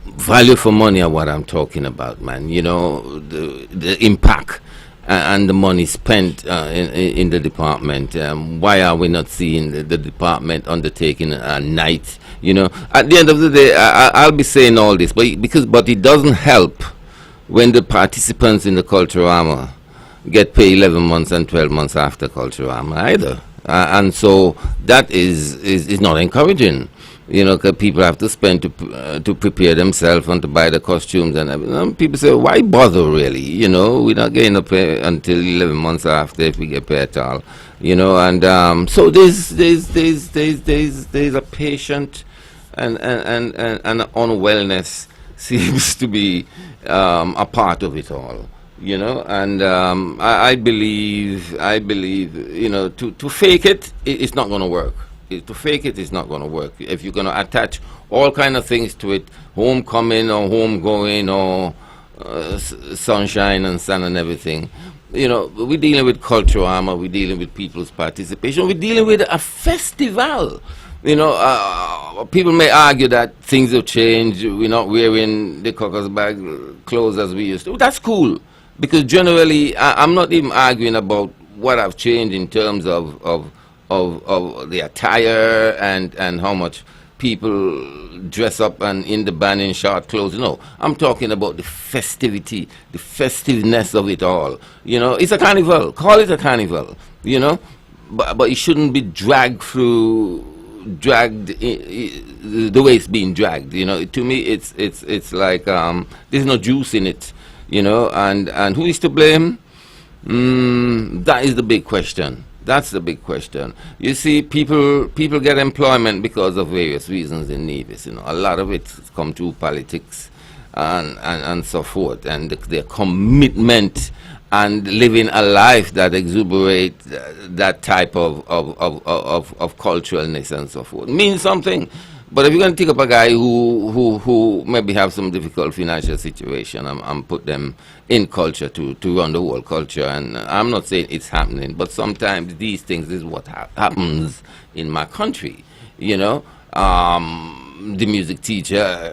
[SPEAKER 3] value for money are what I'm talking about, man. The impact and the money spent in the department. Why are we not seeing the department undertaking a night? At the end of the day, I'll be saying all this, but it doesn't help when the participants in the Culturama get paid 11 months and 12 months after Culturama either. And so that is not encouraging. Because people have to spend to prepare themselves and to buy the costumes and everything. People say, why bother really? We're not getting a pay until 11 months after if we get paid at all. And so there's a patient and unwellness seems to be a part of it all. And I believe to fake it's not going to work. To fake it is not going to work. If you're going to attach all kind of things to it, homecoming or homegoing or sunshine and sun and everything, we're dealing with Culturama, we're dealing with people's participation, we're dealing with a festival. People may argue that things have changed, we're not wearing the caucus bag clothes as we used to. That's cool, because generally I'm not even arguing about what have changed in terms of the attire and how much people dress up and in the band in short clothes. No, I'm talking about the festivity, the festiveness of it all. It's a carnival. Call it a carnival. But it shouldn't be dragged the way it's being dragged. To me, it's like there's no juice in it. And who is to blame? That is the big question. That's the big question. You see, people get employment because of various reasons in Nevis. A lot of it come through politics and so forth, and their commitment and living a life that exuberate that type of culturalness and so forth means something. But if you're going to take up a guy who maybe have some difficult financial situation and put them in culture to run the whole culture, and I'm not saying it's happening, but sometimes these things is what happens in my country. The music teacher,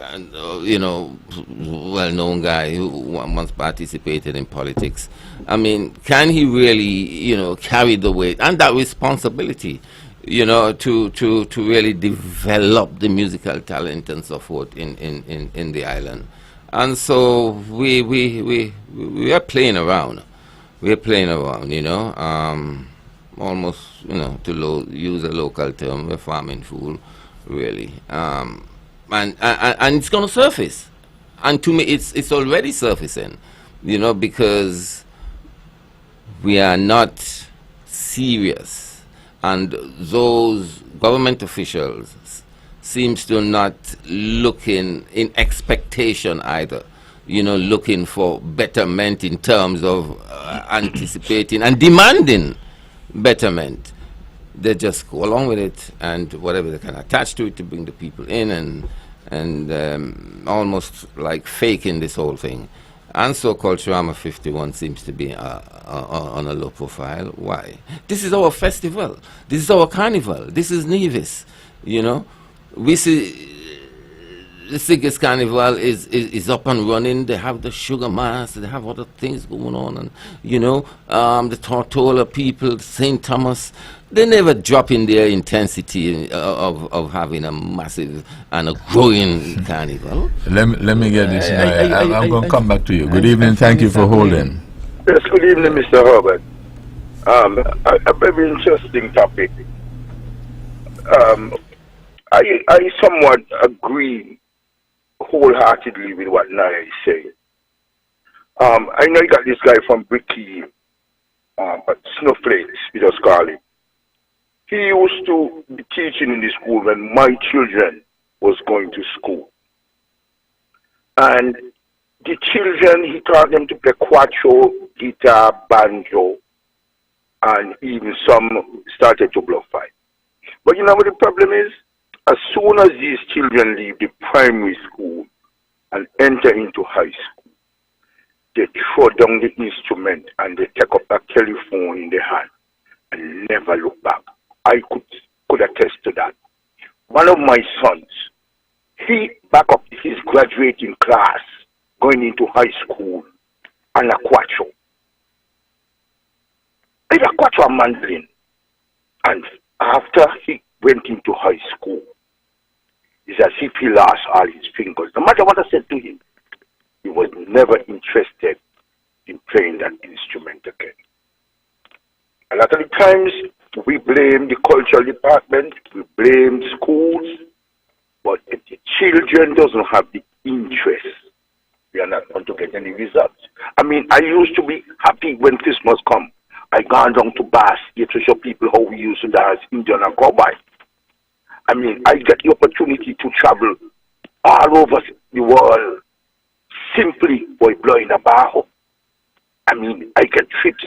[SPEAKER 3] well-known guy who once participated in politics. I mean, can he really, carry the weight and that responsibility? To really develop the musical talent and so forth in the island. And so we are playing around. We're playing around, almost, to use a local term, we're farming fool, really. And it's going to surface. And to me, it's already surfacing, because we are not serious. And those government officials seems to not looking in expectation either, looking for betterment in terms of anticipating and demanding betterment. They just go along with it, and whatever they can attach to it to bring the people in and almost like faking this whole thing. And so Culturama 51 seems to be on a low profile. Why? This is our festival. This is our carnival. This is Nevis. You know, we see the Siggis Carnival is up and running. They have the Sugar Mass. They have other things going on, and you know, the Tortola people, St. Thomas. They never drop in their intensity of having a massive and a growing carnival.
[SPEAKER 1] Let me get this. I'm going to come back to you. Good evening. Thank you for holding.
[SPEAKER 8] Yes, good evening, Mr. Herbert. A very interesting topic. I somewhat agree wholeheartedly with what Naya is saying. I know you got this guy from Bricky, but Snowflakes, we just call him. He used to be teaching in the school when my children was going to school. And the children, he taught them to play quattro, guitar, banjo, and even some started to blow fight. But you know what the problem is? As soon as these children leave the primary school and enter into high school, they throw down the instrument and they take up a telephone in their hand and never look back. I could attest to that. One of my sons, he back up his graduating class, going into high school, and a quattro. He's a quattro mandolin. And after he went into high school, it's as if he lost all his fingers. No matter what I said to him, he was never interested in playing that instrument again. A lot of the times, we blame the cultural department, we blame schools, but if the children doesn't have the interest, we are not going to get any results. I mean, I used to be happy when Christmas come. I gone down to Bass here to show people how we used to dance Indian and cowboy. I mean, I get the opportunity to travel all over the world simply by blowing a bar. I mean, I get trips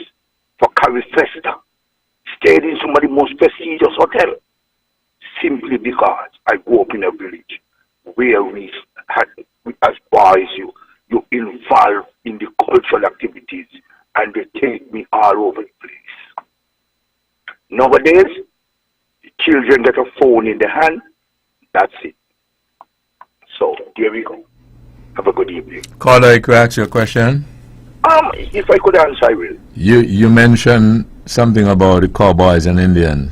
[SPEAKER 8] for Carrie Festa, stayed in some of the most prestigious hotels, simply because I grew up in a village where we had, as boys, you involve in the cultural activities, and they take me all over the place. Nowadays, the children get a phone in their hand, that's it. So, there we go. Have a good evening.
[SPEAKER 1] Caller, could I ask you a question?
[SPEAKER 8] If I could answer, I will.
[SPEAKER 1] You mentioned something about the cowboys and Indians.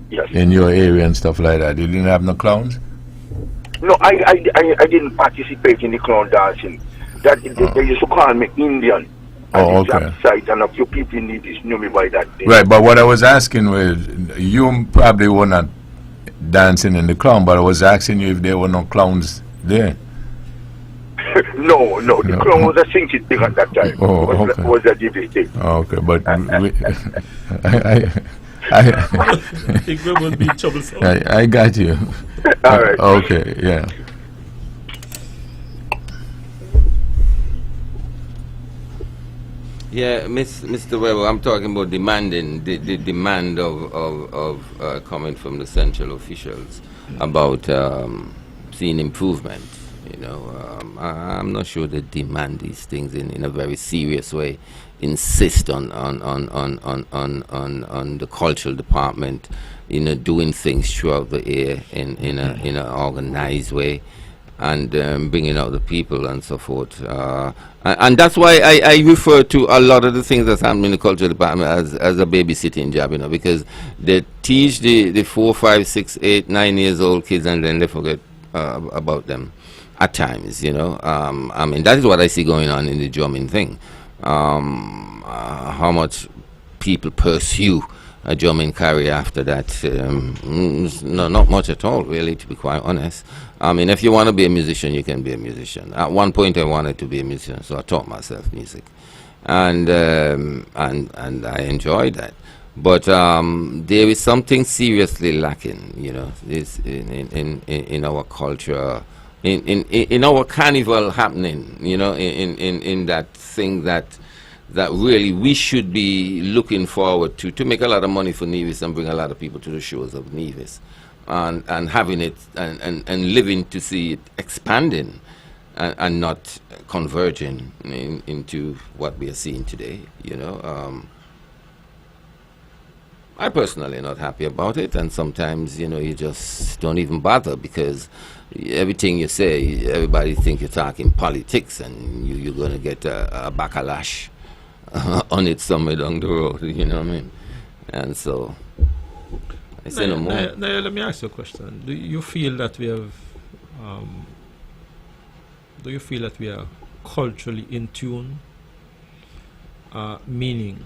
[SPEAKER 8] Yes.
[SPEAKER 1] In your area and stuff like that. You didn't have no clowns?
[SPEAKER 8] No, I didn't participate in the clown dancing. They used to call me Indian.
[SPEAKER 1] Oh, okay.
[SPEAKER 8] Site, and a few people in this knew me by that day.
[SPEAKER 1] Right, but what I was asking was, you probably were not dancing in the clown, but I was asking you if there were no clowns there.
[SPEAKER 8] No, the clown was a singing thing at that time.
[SPEAKER 1] Oh, okay.
[SPEAKER 8] Was a DVD thing.
[SPEAKER 1] Okay, but
[SPEAKER 4] I think we would be troublesome.
[SPEAKER 1] I got you.
[SPEAKER 8] All right.
[SPEAKER 1] Okay, yeah.
[SPEAKER 3] Yeah, Mr. Webbo, I'm talking about demanding the demand of coming from the central officials about seeing improvement. You know, I'm not sure they demand these things in a very serious way. Insist on the cultural department, you know, doing things throughout the year in an organized way, and bringing out the people and so forth. And that's why I refer to a lot of the things that's happening in the cultural department as a babysitting job, you know, because they teach the 4, 5, 6, 8, 9 years old kids and then they forget about them at times, you know. I mean, that is what I see going on in the drumming thing. How much people pursue a drumming career after that? No, not much at all, really, to be quite honest. I mean, if you want to be a musician, you can be a musician. At one point, I wanted to be a musician, so I taught myself music, and I enjoyed that. But there is something seriously lacking, you know, this in our culture, in our carnival happening, you know, in that thing that really we should be looking forward to make a lot of money for Nevis and bring a lot of people to the shows of Nevis. and having it and living to see it expanding and not converging into what we are seeing today. I personally not happy about it, and sometimes you just don't even bother because everything you say, everybody think you're talking politics, and you're gonna get a backlash on it somewhere down the road. You know what I mean? And so I say no more.
[SPEAKER 4] Now, let me ask you a question. Do you feel that we have? Do you feel that we are culturally in tune? Meaning.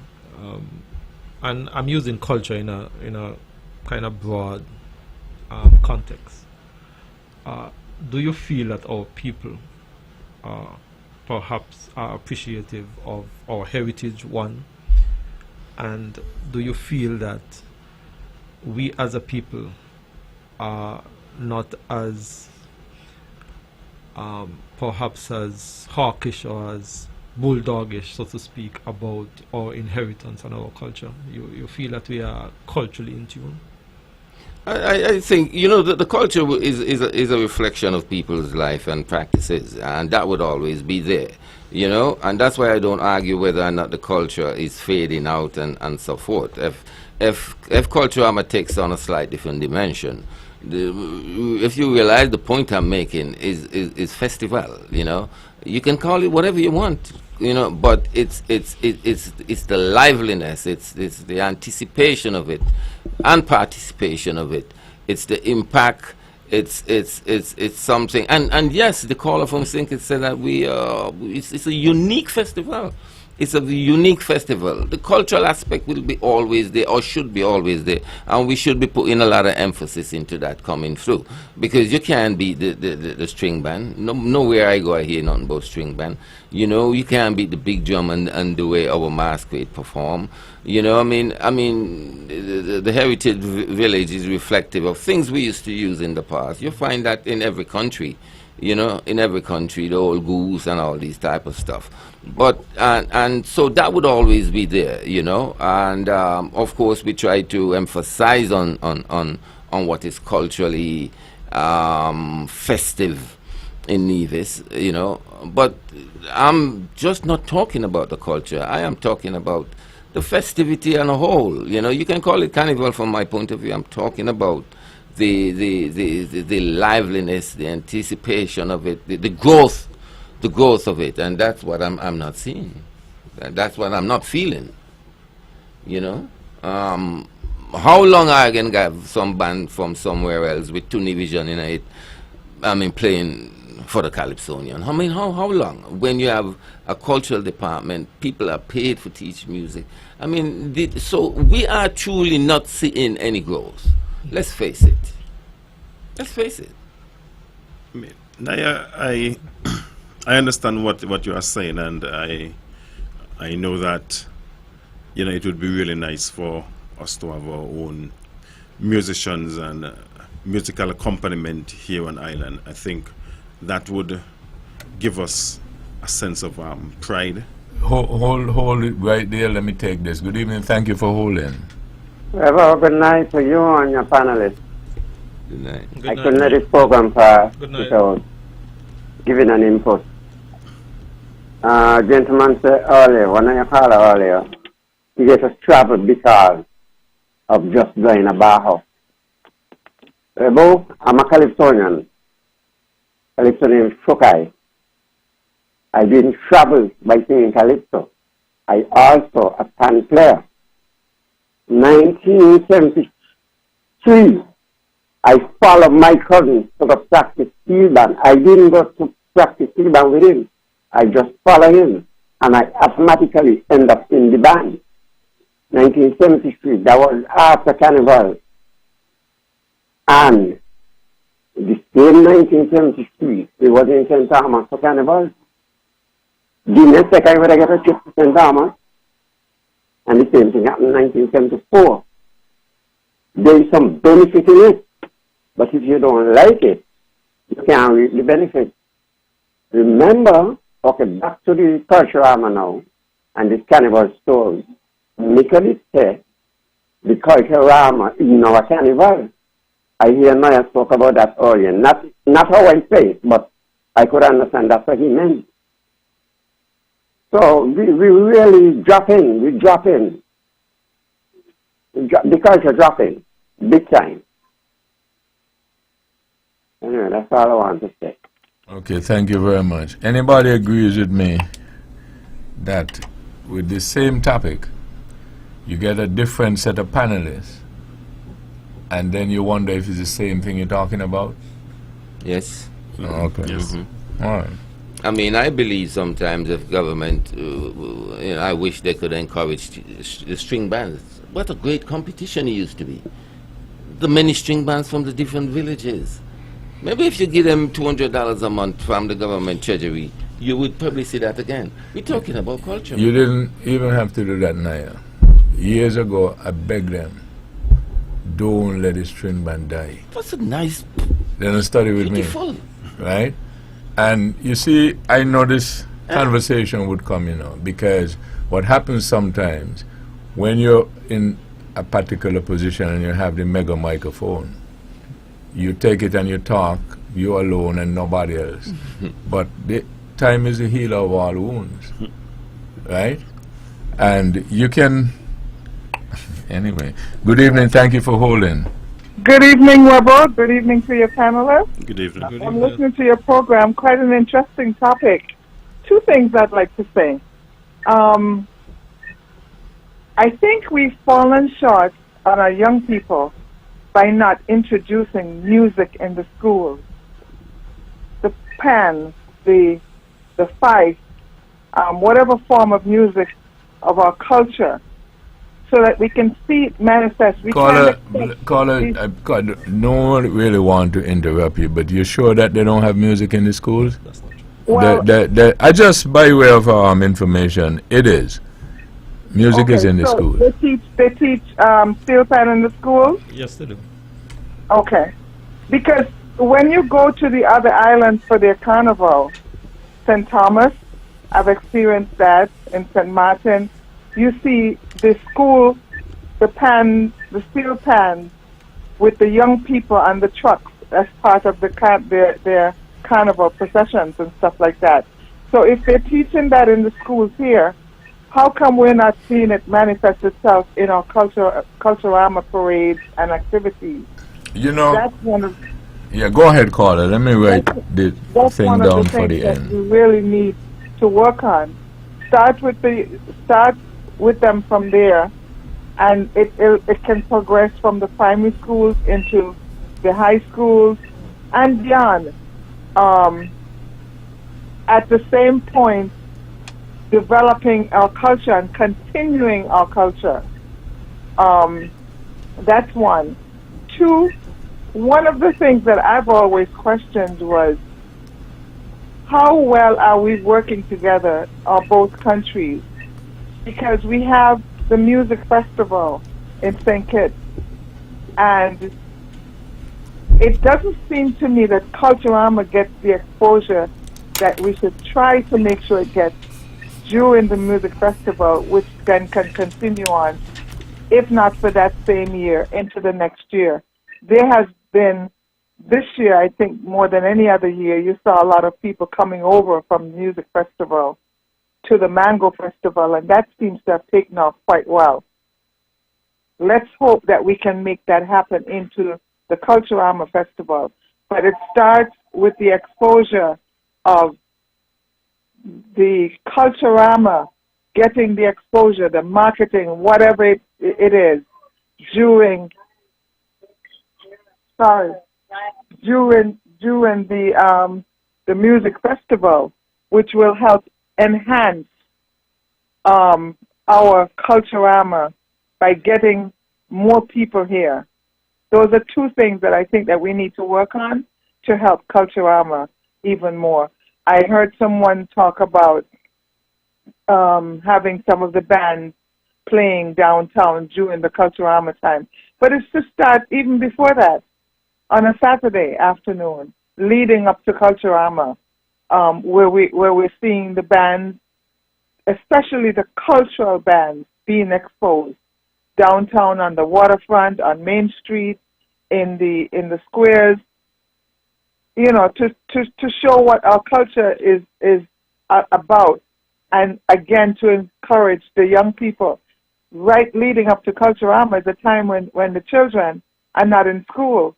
[SPEAKER 4] And I'm using culture in a kind of broad context. Do you feel that our people perhaps are appreciative of our heritage, one? And do you feel that we as a people are not as perhaps as hawkish or as bulldogish, so to speak, about our inheritance and our culture? You feel that we are culturally in tune?
[SPEAKER 3] I think the culture is a reflection of people's life and practices, and that would always be there, and that's why I don't argue whether or not the culture is fading out and so forth. If Culturama takes on a slight different dimension, if you realize the point I'm making is festival, you can call it whatever you want, but it's the liveliness, it's the anticipation of it and participation of it, it's the impact, it's something, and yes, the caller from Sinkit said that it's a unique festival. It's a unique festival. The cultural aspect will be always there, or should be always there, and we should be putting a lot of emphasis into that coming through, because you can't beat the string band. Nowhere I go I hear nothing about string band. You can't beat the big drum and the way our masquerade perform. I mean, the heritage village is reflective of things we used to use in the past. You find that in every country. In every country, the old goose and all these type of stuff. But and so that would always be there, and of course we try to emphasize on what is culturally festive in Nevis, But I'm just not talking about the culture. I am talking about the festivity on a whole. You can call it carnival from my point of view. I'm talking about the liveliness, the anticipation of it, the growth of it, and that's what I'm not seeing. That's what I'm not feeling. How long I can have some band from somewhere else with Tuni Vision in it? Playing for the Calypsonian. How long? When you have a cultural department, people are paid for teach music. So we are truly not seeing any growth. Let's face it.
[SPEAKER 2] Naya, I understand what you are saying, and I know that it would be really nice for us to have our own musicians and musical accompaniment here on island. I think that would give us a sense of pride.
[SPEAKER 1] Hold it right there. Let me take this. Good evening. Thank you for holding.
[SPEAKER 9] Well, good night to you and your panelists.
[SPEAKER 3] Good night.
[SPEAKER 9] I couldn't let this program pass without giving an input. Gentleman said earlier, one of your callers earlier, he gets us trouble because of just going a bar house. Webbo, I'm a Calypsonian Shokai. I've been troubled by singing Calypso. I also a band player. 1973, I followed my cousin to go practice steel band. I didn't go to practice steel band with him. I just followed him, and I automatically end up in the band. 1973, that was after Carnival. And the same 1973, we was in St. Thomas for Carnival. The next second, I would get a trip to St. Thomas. And the same thing happened in 1974. There is some benefit in it, but if you don't like it, you can't reap the benefit. Remember, okay, back to the Culturama now, and this carnival story. Nicholas said, the Culturama is our carnival. I hear Noya spoke about that earlier. Not how I say it, but I could understand that's what he meant. So we really drop in. We drop in. The culture drop in. Big time. Anyway, that's all I want to say.
[SPEAKER 1] Okay, thank you very much. Anybody agrees with me that with the same topic, you get a different set of panelists, and then you wonder if it's the same thing you're talking about?
[SPEAKER 3] Yes.
[SPEAKER 1] Okay.
[SPEAKER 2] Yes.
[SPEAKER 1] All right.
[SPEAKER 3] I mean, I believe sometimes if government, I wish they could encourage the string bands. What a great competition it used to be. The many string bands from the different villages. Maybe if you give them $200 a month from the government treasury, you would probably see that again. We're talking about culture.
[SPEAKER 1] You didn't even have to do that, Naya. Years ago, I begged them, don't let the string band die.
[SPEAKER 3] That's a nice,
[SPEAKER 1] They don't study with
[SPEAKER 3] beautiful.
[SPEAKER 1] me, right? And you see, I know this conversation would come, because what happens sometimes, when you're in a particular position and you have the mega microphone, you take it and you talk, you alone and nobody else. But the time is the healer of all wounds, right? And you can, anyway. Good evening, thank you for holding.
[SPEAKER 10] Good evening, Webbo. Good evening to your panelists.
[SPEAKER 2] Good evening.
[SPEAKER 10] I'm listening to your program. Quite an interesting topic. Two things I'd like to say. I think we've fallen short on our young people by not introducing music in the schools. The pan, the fife, whatever form of music of our culture, so that we can see it manifest.
[SPEAKER 1] Caller, no one really want to interrupt you, but you're sure that they don't have music in the schools?
[SPEAKER 10] Well,
[SPEAKER 1] I just, by way of information, it is. Music is in the schools.
[SPEAKER 10] They teach steel pan in the schools?
[SPEAKER 4] Yes, they do.
[SPEAKER 10] Okay. Because when you go to the other islands for their carnival, St. Thomas, I've experienced that, in St. Martin, you see the school, the steel pans with the young people on the trucks as part of their carnival processions and stuff like that. So if they're teaching that in the schools here, how come we're not seeing it manifest itself in our Culturama parades and activities?
[SPEAKER 1] That's one of... Yeah, go ahead, caller. Let me write the thing down for the end.
[SPEAKER 10] We really need to work on. Start with them from there, and it can progress from the primary schools into the high schools and beyond. At the same point, developing our culture and continuing our culture. That's one. Two, one of the things that I've always questioned was how well are we working together, both countries? Because we have the music festival in St. Kitts, and it doesn't seem to me that Culturama gets the exposure that we should try to make sure it gets during the music festival, which then can continue on, if not for that same year, into the next year. There has been, this year, I think more than any other year, you saw a lot of people coming over from the music festival to the Mango Festival, and that seems to have taken off quite well. Let's hope that we can make that happen into the Culturama Festival. But it starts with the exposure of the Culturama, getting the exposure, the marketing, whatever it is, during the music festival, which will help enhance our Culturama by getting more people here. Those are two things that I think that we need to work on to help Culturama even more. I heard someone talk about having some of the bands playing downtown during the Culturama time. But it's to start even before that, on a Saturday afternoon, leading up to Culturama, where we're seeing the bands, especially the cultural bands, being exposed downtown on the waterfront, on Main Street, in the squares, you know, to show what our culture is about, and again to encourage the young people. Right leading up to Culturama is a time when the children are not in school.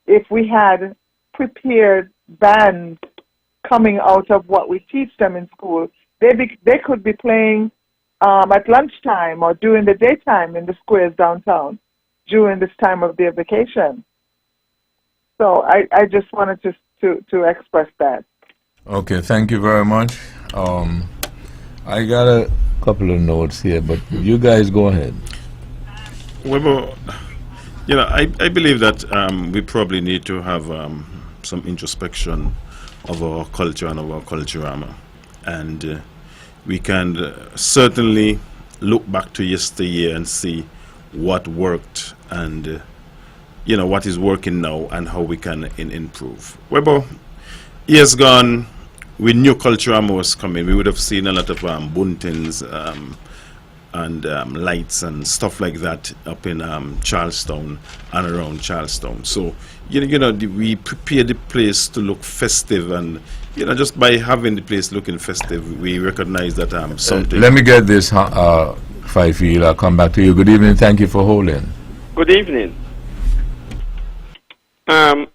[SPEAKER 10] If we had prepared bands coming out of what we teach them in school, they could be playing at lunchtime or during the daytime in the squares downtown during this time of their vacation. So I just wanted to express that.
[SPEAKER 1] Okay, thank you very much. I got a couple of notes here, but you guys go ahead.
[SPEAKER 2] Webbo, you know, I believe that we probably need to have some introspection of our culture and of our Culturama. And we can certainly look back to yesteryear and see what worked and, you know, what is working now and how we can improve. Webbo, years gone, we knew Culturama was coming. We would have seen a lot of buntings and lights and stuff like that up in Charlestown and around Charlestown. So, you know, we prepared the place to look festive, and, you know, just by having the place looking festive, we recognize that something.
[SPEAKER 1] Let me get this, Fifi. I'll come back to you. Good evening. Thank you for holding.
[SPEAKER 11] Good evening.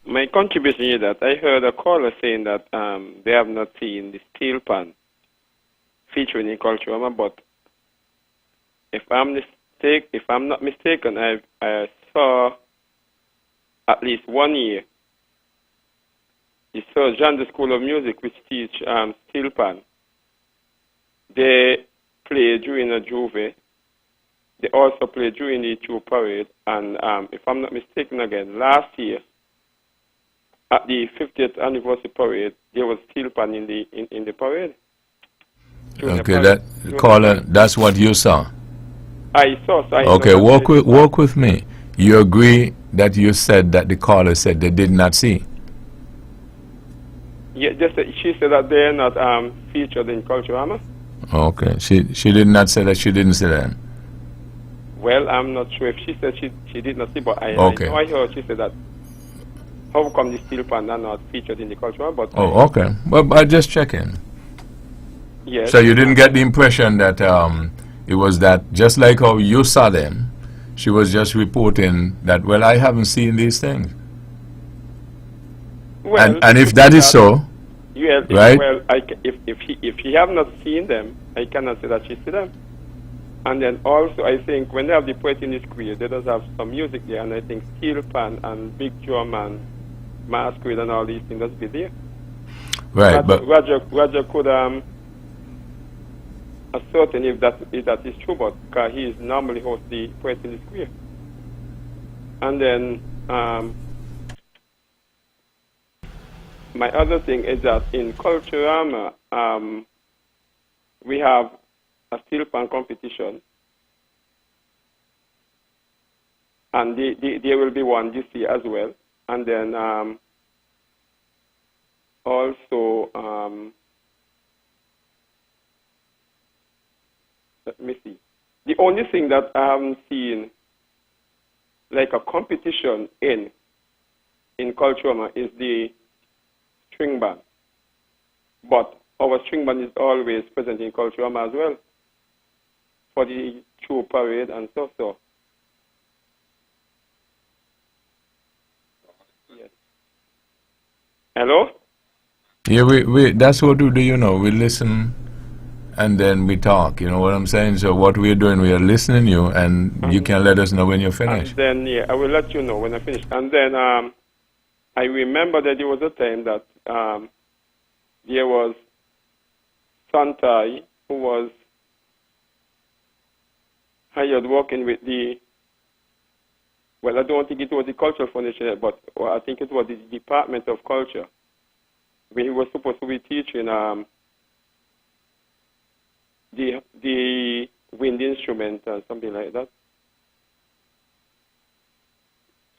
[SPEAKER 11] My contribution is that I heard a caller saying that they have not seen the steel pan featuring in Culturama, but if I'm not mistaken, I saw at least 1 year the Sir John the School of Music, which teach steel pan. They play during a Juve. They also play during the True Parade, and if I'm not mistaken again, last year at the 50th anniversary parade, there was steel pan in the parade.
[SPEAKER 1] Okay, that caller, that's what you saw.
[SPEAKER 11] I saw. So
[SPEAKER 1] okay, walk with me. You agree that you said that the caller said they did not see?
[SPEAKER 11] Yeah, just she said that they're not featured in Culturama.
[SPEAKER 1] Okay, she did not say that she didn't see them.
[SPEAKER 11] Well, I'm not sure if she said she did not see, but I heard she said that. How come the steel pan are not featured in the Culturama? But
[SPEAKER 1] okay. Well, I just checking.
[SPEAKER 11] Yes.
[SPEAKER 1] So you didn't get the impression that it was that, just like how you saw them, she was just reporting that, well, I haven't seen these things.
[SPEAKER 11] Well,
[SPEAKER 1] and if that is so, right?
[SPEAKER 11] Well, if she have not seen them, I cannot say that she see them. And then also, I think when they have the poet in the square, they does have some music there, and I think steel pan and big drum and masquerade and all these things does be there.
[SPEAKER 1] Right,
[SPEAKER 11] Roger could ascertain if that is true, but because he is normally host the poet in the square. And then my other thing is that in Culturama, we have a steel pan competition, and there will be one this year as well. And then also, let me see. The only thing that I haven't seen, like a competition in Culturama, is the string band. But our string band is always present in Culturama as well, for the true parade and so. Yes. Hello?
[SPEAKER 1] Yeah, we that's what we do, you know. We listen and then we talk, you know what I'm saying? So what we're doing, we are listening to you, and you can let us know when you're finished.
[SPEAKER 11] And then, yeah, I will let you know when I finish. And then I remember that there was a time that there was Santai, who was hired working with the, well, I don't think it was the Cultural Foundation yet, but I think it was the Department of Culture, where he was supposed to be teaching the wind instrument and something like that.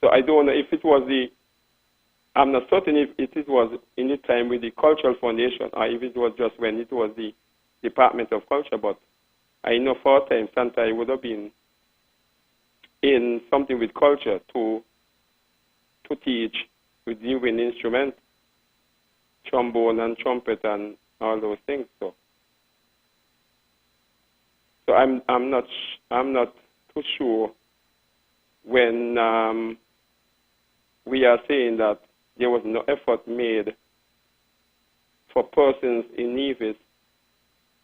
[SPEAKER 11] So I don't know if it was I'm not certain if it was in the time with the Cultural Foundation or if it was just when it was the Department of Culture, but I know for a time Santa would have been in something with culture to to teach with the wind instrument, trombone and trumpet and all those things. So I'm not too sure when we are saying that there was no effort made for persons in Nevis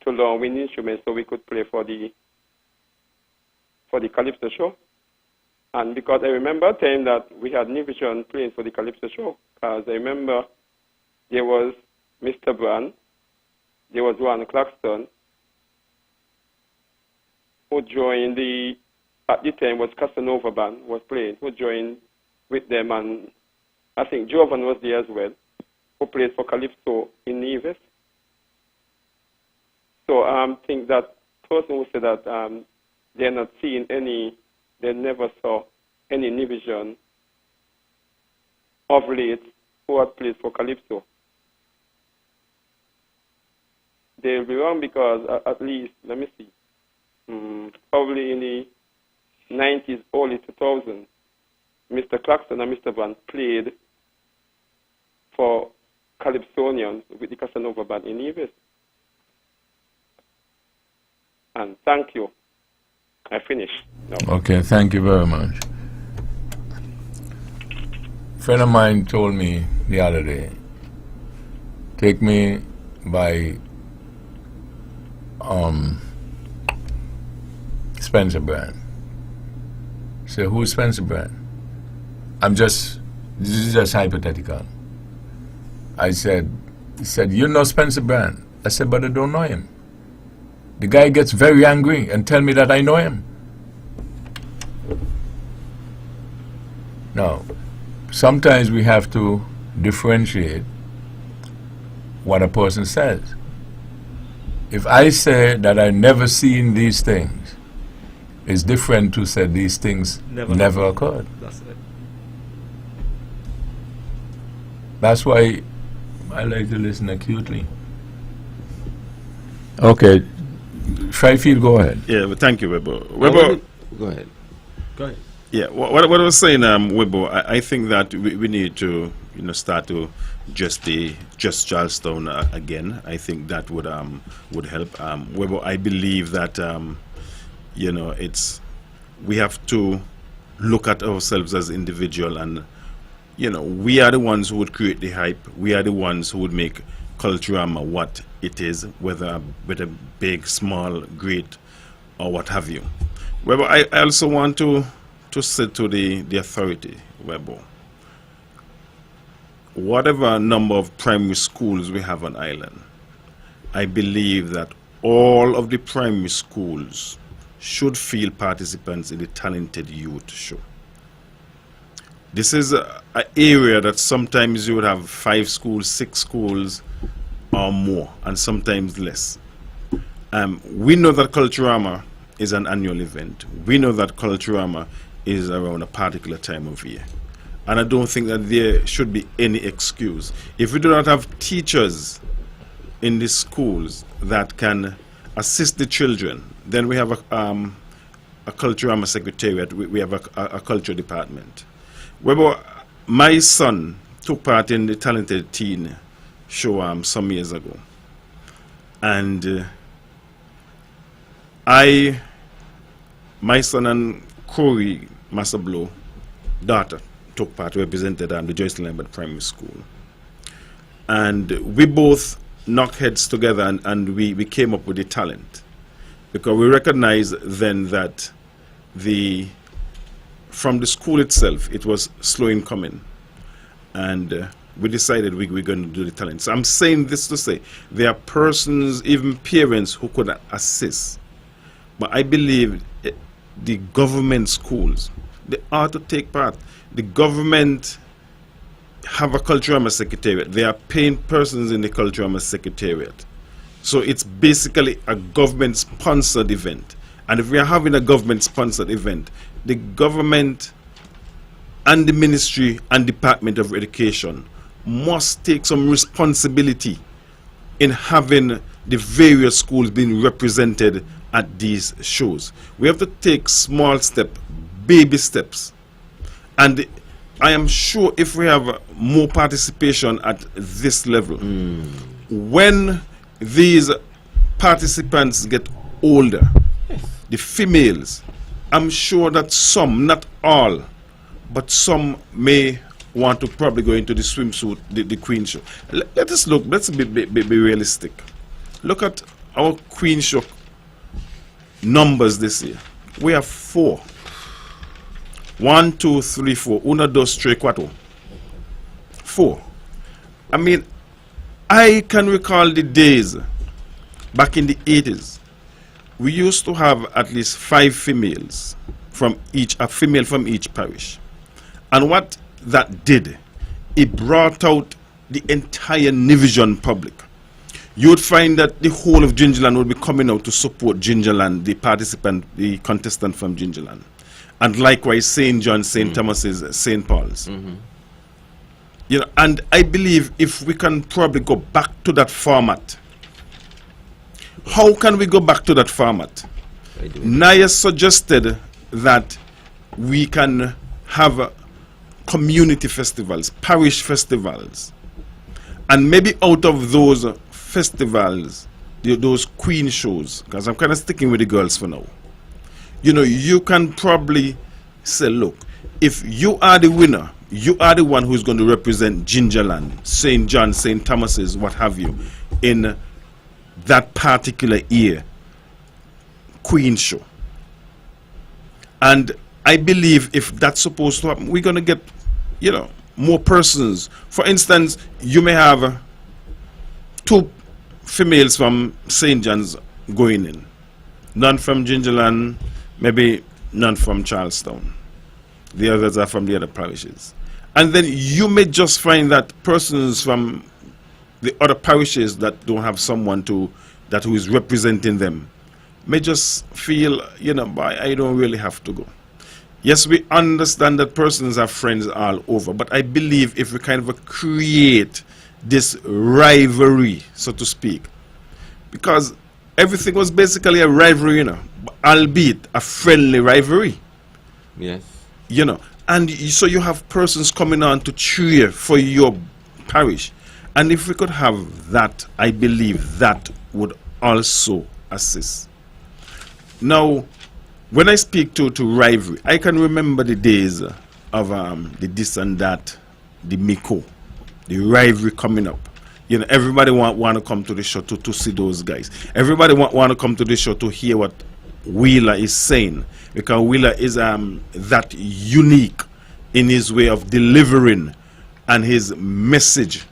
[SPEAKER 11] to learn wind instruments so we could play for the Calypso show. And because I remember a time that we had Nevision playing for the Calypso show, because I remember there was Mr. Brand, there was Ron Claxton, who joined at the time was Casanova Band, was playing, who joined with them, and I think Jovan was there as well, who played for Calypso in Nevis. So I think that person who said that they're not seeing any, they never saw any Nevision of late who had played for Calypso. They'll be wrong because at least, let me see, probably in the 90s, early 2000s, Mr. Claxton and Mr. Van played for Calypsonians with the Casanova Band in Nevis. And thank you. I finished. No.
[SPEAKER 1] Okay, thank you very much. A friend of mine told me the other day, take me by Spencer Brand. Say, who's Spencer Brand? This is just hypothetical. He said, you know Spencer Brand? I said, but I don't know him. The guy gets very angry and tell me that I know him. Now, sometimes we have to differentiate what a person says. If I say that I never seen these things, it's different to say these things never occurred.
[SPEAKER 4] That's it.
[SPEAKER 1] That's why I like to listen acutely. Okay. Shrifield, go ahead.
[SPEAKER 2] Yeah, but thank you, Webbo. Webbo,
[SPEAKER 12] go ahead. Go ahead.
[SPEAKER 2] Yeah, what I was saying, Webbo, I think that we need to, start to just Charlestown again. I think that would help. Webbo, I believe that we have to look at ourselves as individual, and we are the ones who would create the hype. We are the ones who would make Culturama what it is, whether big, small, great, or what have you. Webbo, I also want to say to the authority, Webbo, whatever number of primary schools we have on island, I believe that all of the primary schools should feel participants in the Talented Youth Show. This is an area that sometimes you would have 5 schools, 6 schools, or more, and sometimes less. We know that Culturama is an annual event. We know that Culturama is around a particular time of year. And I don't think that there should be any excuse. If we do not have teachers in the schools that can assist the children, then we have a Culturama secretariat, we have a culture department. Webbo, my son took part in the Talented Teen show some years ago. And my son and Corey Massablo, daughter, took part, represented the Joycelyn Lambert Primary School. And we both knocked heads together and we came up with the talent. Because we recognized then that from the school itself, it was slow in coming. And we decided we're going to do the talent. So I'm saying this to say, there are persons, even parents, who could assist. But I believe the government schools, they ought to take part. The government have a Culturama secretariat. They are paying persons in the Culturama secretariat. So it's basically a government-sponsored event. And if we are having a government-sponsored event, the government and the Ministry and Department of Education must take some responsibility in having the various schools being represented at these shows. We have to take small steps, baby steps. And I am sure if we have more participation at this level, when these participants get older, the females, I'm sure that some, not all, but some may want to probably go into the swimsuit, the Queen show. Let us look, let's be realistic. Look at our Queen show numbers this year. We have 4. 1, 2, 3, 4. 1, 2, 3, 4. 4. I mean, I can recall the days back in the 80s. We used to have at least 5 females from each, a female from each parish. And what that did, it brought out the entire Nivision public. You would find that the whole of Gingerland would be coming out to support Gingerland, the participant, the contestant from Gingerland. And likewise, St. John, St. Thomas's, St. Paul's. You know, and I believe if we can probably go back to that format. How can we go back to that format? Naya suggested that we can have community festivals, parish festivals. And maybe out of those festivals, those Queen shows, because I'm kind of sticking with the girls for now. You know, you can probably say, look, if you are the winner, you are the one who's going to represent Gingerland, St. John, St. Thomas's, what have you, in that particular year Queen show. And I believe if that's supposed to happen, we're going to get, you know, more persons. For instance, you may have 2 females from St. John's going in. None from Gingerland, maybe none from Charlestown. The others are from the other parishes. And then you may just find that persons from the other parishes that don't have someone who is representing them may just feel, you know, I don't really have to go. Yes, we understand that persons are friends all over, but I believe if we kind of create this rivalry, so to speak, because everything was basically a rivalry, you know, albeit a friendly rivalry.
[SPEAKER 3] Yes.
[SPEAKER 2] You know, and so you have persons coming on to cheer for your parish. And if we could have that, I believe that would also assist. Now, when I speak to rivalry, I can remember the days of the this and that, the Miko, the rivalry coming up. You know, everybody want to come to the show to see those guys. Everybody want to come to the show to hear what Wheeler is saying, because Wheeler is that unique in his way of delivering and his message,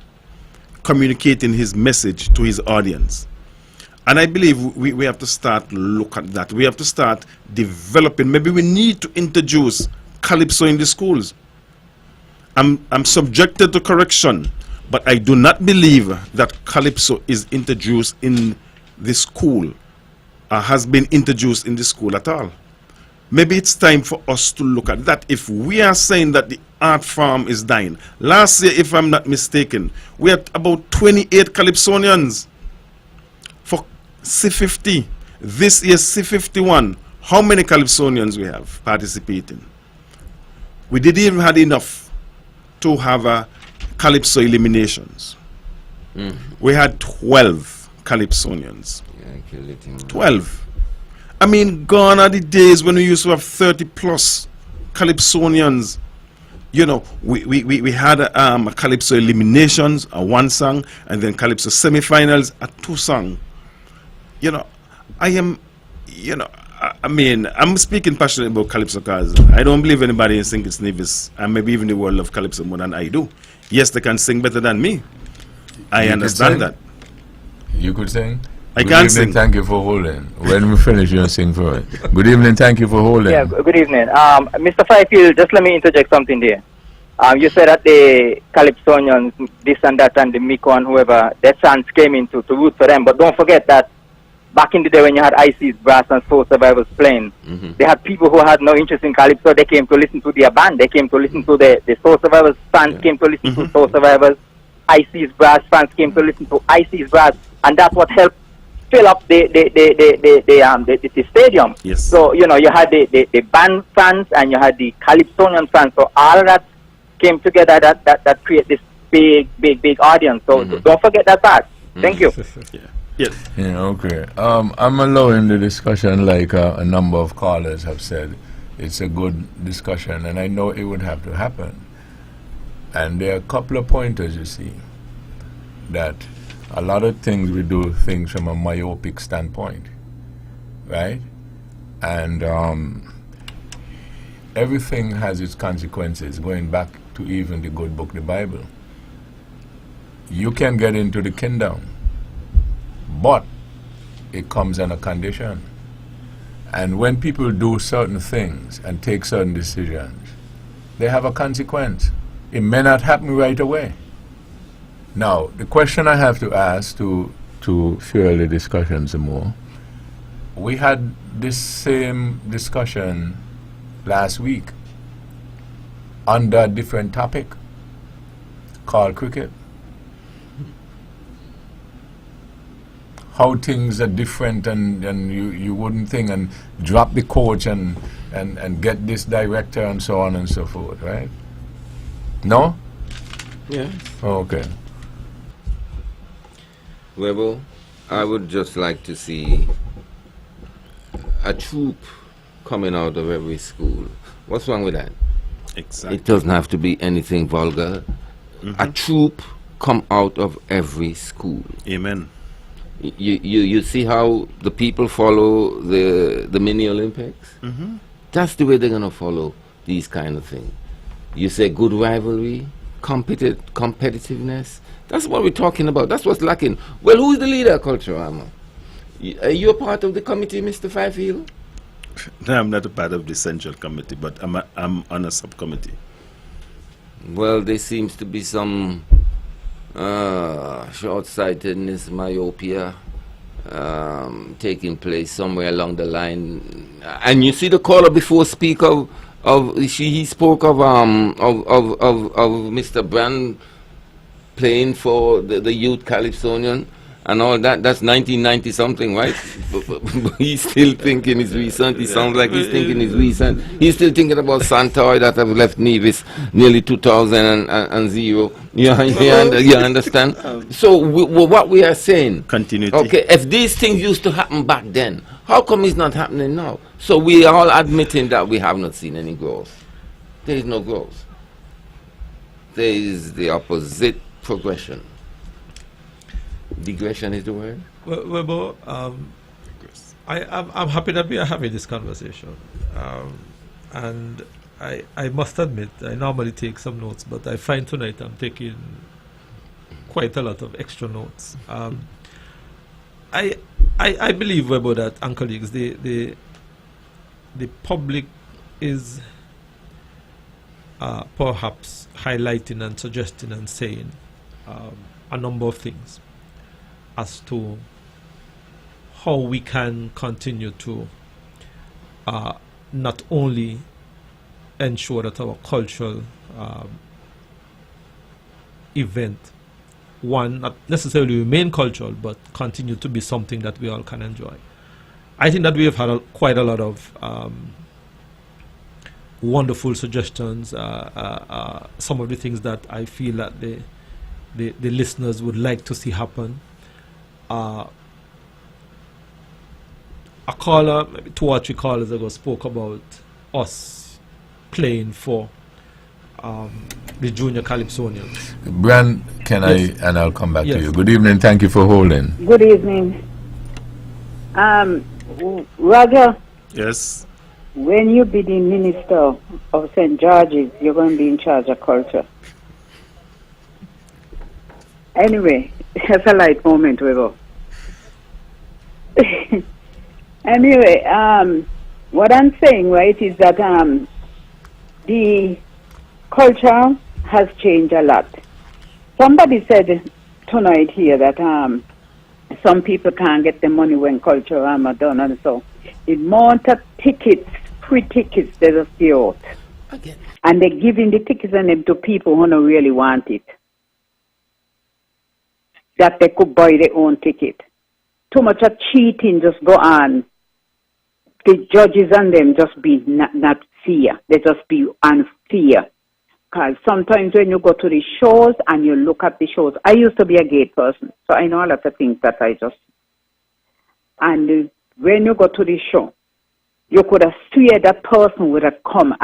[SPEAKER 2] communicating his message to his audience. And I believe we have to start look at that. We have to start developing. Maybe we need to introduce Calypso in the schools. I'm subjected to correction, but I do not believe that Calypso is introduced in the school, has been introduced in the school at all. Maybe it's time for us to look at that. If we are saying that the art form is dying, last year, if I'm not mistaken, we had about 28 Calypsonians for C50. This year, C51. How many Calypsonians we have participating? We didn't even have enough to have Calypso eliminations. We had 12 Calypsonians. 12. I mean, gone are the days when we used to have 30 plus Calypsonians. You know, we had a Calypso eliminations, a 1 song, and then Calypso semifinals, a 2 song. You know, I am, you know, I mean, I'm speaking passionately about Calypso because I don't believe anybody in St. Kitts Nevis, and maybe even the world of Calypso more than I do. Yes, they can sing better than me. I understand that.
[SPEAKER 1] You could sing?
[SPEAKER 2] I
[SPEAKER 1] Good
[SPEAKER 2] can't
[SPEAKER 1] evening,
[SPEAKER 2] sing.
[SPEAKER 1] thank you for holding. When we finish, you'll sing for it. Good evening, thank you for holding.
[SPEAKER 7] Yeah, good evening. Mr. Fifield, just let me interject something there. You said that the Calypsonians, this and that, and the Miko and whoever, their sons came in to root for them. But don't forget that back in the day when you had IC's Brass and Soul Survivors playing, they had people who had no interest in Calypso. They came to listen to their band. They came to listen to the Soul Survivors. Fans came to listen to Soul Survivors. IC's Brass fans came to listen to IC's Brass. And that's what helped fill up the stadium.
[SPEAKER 2] Yes.
[SPEAKER 7] So, you know, you had the band fans and you had the Calypsonian fans. So all of that came together that create this big audience. So don't forget that part. Thank you.
[SPEAKER 2] Yes.
[SPEAKER 1] Yeah, okay. I'm allowing the discussion like a number of callers have said. It's a good discussion, and I know it would have to happen. And there are a couple of pointers, you see, that a lot of things we do things from a myopic standpoint, right? And everything has its consequences, going back to even the good book, the Bible. You can get into the kingdom, but it comes on a condition. And when people do certain things and take certain decisions, they have a consequence. It may not happen right away. Now, the question I have to ask to fuel the discussion some more, we had this same discussion last week under a different topic called cricket. How things are different and you wouldn't think, and drop the coach and get this director and so on and so forth, right? No?
[SPEAKER 3] Yeah.
[SPEAKER 1] Okay.
[SPEAKER 3] Webbo, I would just like to see a troop coming out of every school. What's wrong with that?
[SPEAKER 2] Exactly.
[SPEAKER 3] It doesn't have to be anything vulgar. A troop come out of every school.
[SPEAKER 2] Amen.
[SPEAKER 3] You see how the people follow the mini Olympics? That's the way they're going to follow these kind of things. You say good rivalry, competitiveness. That's what we're talking about. That's what's lacking. Well, who's the leader of Culturama? Are you a part of the committee, Mr. Fifield?
[SPEAKER 2] No, I'm not a part of the central committee, but I'm on a subcommittee.
[SPEAKER 3] Well, there seems to be some short-sightedness, myopia taking place somewhere along the line. And you see the caller before speak he spoke of Mr. Brand playing for the youth Calypsonian and all that. That's 1990 something, right? But he's still thinking it's recent. He sounds like he's thinking it's recent. He's still thinking about Santoy that have left Nevis nearly 2000 You understand? So what we are saying,
[SPEAKER 2] continuity.
[SPEAKER 3] Okay, if these things used to happen back then, how come it's not happening now? So we are all admitting that we have not seen any growth. There is no growth. There is the opposite progression. Digression is the word?
[SPEAKER 4] Well, Webbo, I'm happy that we are having this conversation. And I must admit, I normally take some notes, but I find tonight I'm taking quite a lot of extra notes. I believe, Webbo, that, and colleagues, the public is perhaps highlighting and suggesting and saying a number of things as to how we can continue to not only ensure that our cultural event, one, not necessarily remain cultural, but continue to be something that we all can enjoy. I think that we have had quite a lot of wonderful suggestions, some of the things that I feel that the listeners would like to see happen. A caller, maybe 2 or 3 callers ago, spoke about us playing for the junior Calypsonians.
[SPEAKER 1] Bran,
[SPEAKER 4] Yes.
[SPEAKER 1] and I'll come back
[SPEAKER 4] Yes.
[SPEAKER 1] to you. Good evening, thank you for holding.
[SPEAKER 6] Good evening. Roger,
[SPEAKER 2] Yes.
[SPEAKER 6] when you be the minister of St. George's, you're going to be in charge of culture. Anyway, it's a light moment, Webbo. Anyway, what I'm saying, right, is that the culture has changed a lot. Somebody said tonight here that some people can't get the money when Culturama done, and so the amount of tickets, free tickets, they just give out.
[SPEAKER 3] Okay.
[SPEAKER 6] And they're giving the tickets and them to people who don't really want it, that they could buy their own ticket. Too much of cheating just go on. The judges and them just be not fair. They just be unfair. Because sometimes when you go to the shows and you look at the shows, I used to be a gate person, so I know a lot of things that I just... And when you go to the show, you could have swear that person would have come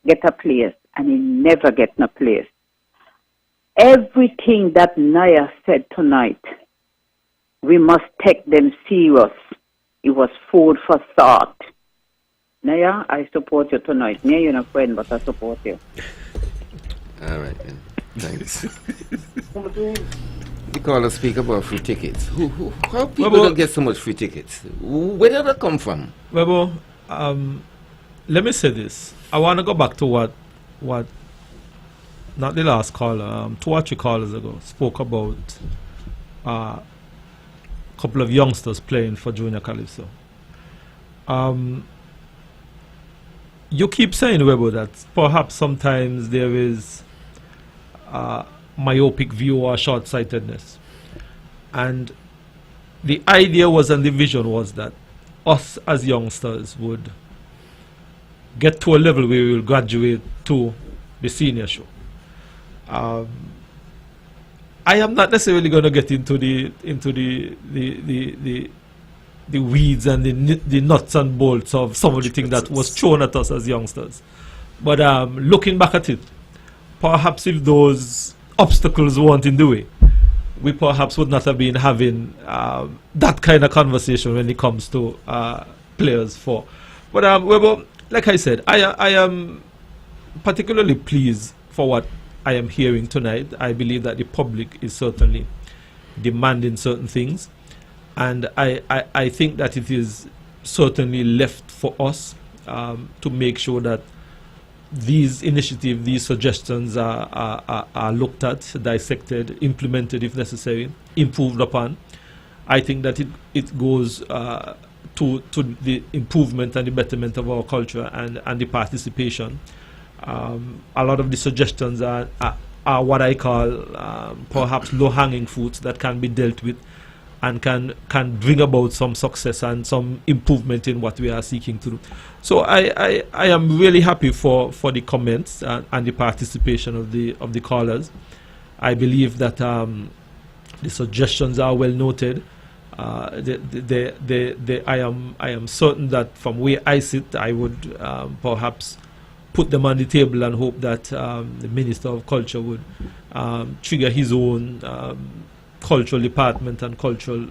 [SPEAKER 6] get a place, and he never get no place. Everything that Naya said tonight, we must take them serious. It was food for thought. Naya, I support you tonight. Me, you're not a friend, but I support you.
[SPEAKER 3] All right, then. Thanks. The caller speak about free tickets. How people don't get so much free tickets? Where did that come from?
[SPEAKER 4] Webbo, let me say this. I want to go back to what not the last caller, 2 or 3 callers ago, spoke about a couple of youngsters playing for Junior Calypso. You keep saying, Webbo, that perhaps sometimes there is myopic view or short-sightedness. And the idea was, and the vision was, that us as youngsters would get to a level where we will graduate to the senior show. I am not necessarily going to get into the weeds and the nuts and bolts of some of the things that was thrown at us as youngsters. But looking back at it, perhaps if those obstacles weren't in the way, we perhaps would not have been having that kind of conversation when it comes to players for. But Webbo, like I said, I am particularly pleased for what I am hearing tonight. I believe that the public is certainly demanding certain things, and I think that it is certainly left for us to make sure that these initiatives, these suggestions are looked at, dissected, implemented if necessary, improved upon. I think that it goes to the improvement and the betterment of our culture and the participation. A lot of the suggestions are what I call perhaps low-hanging fruits that can be dealt with and can bring about some success and some improvement in what we are seeking to do. So I am really happy for the comments and the participation of the callers. I believe that the suggestions are well noted. I am certain that from where I sit, I would perhaps put them on the table and hope that the Minister of Culture would trigger his own cultural department and cultural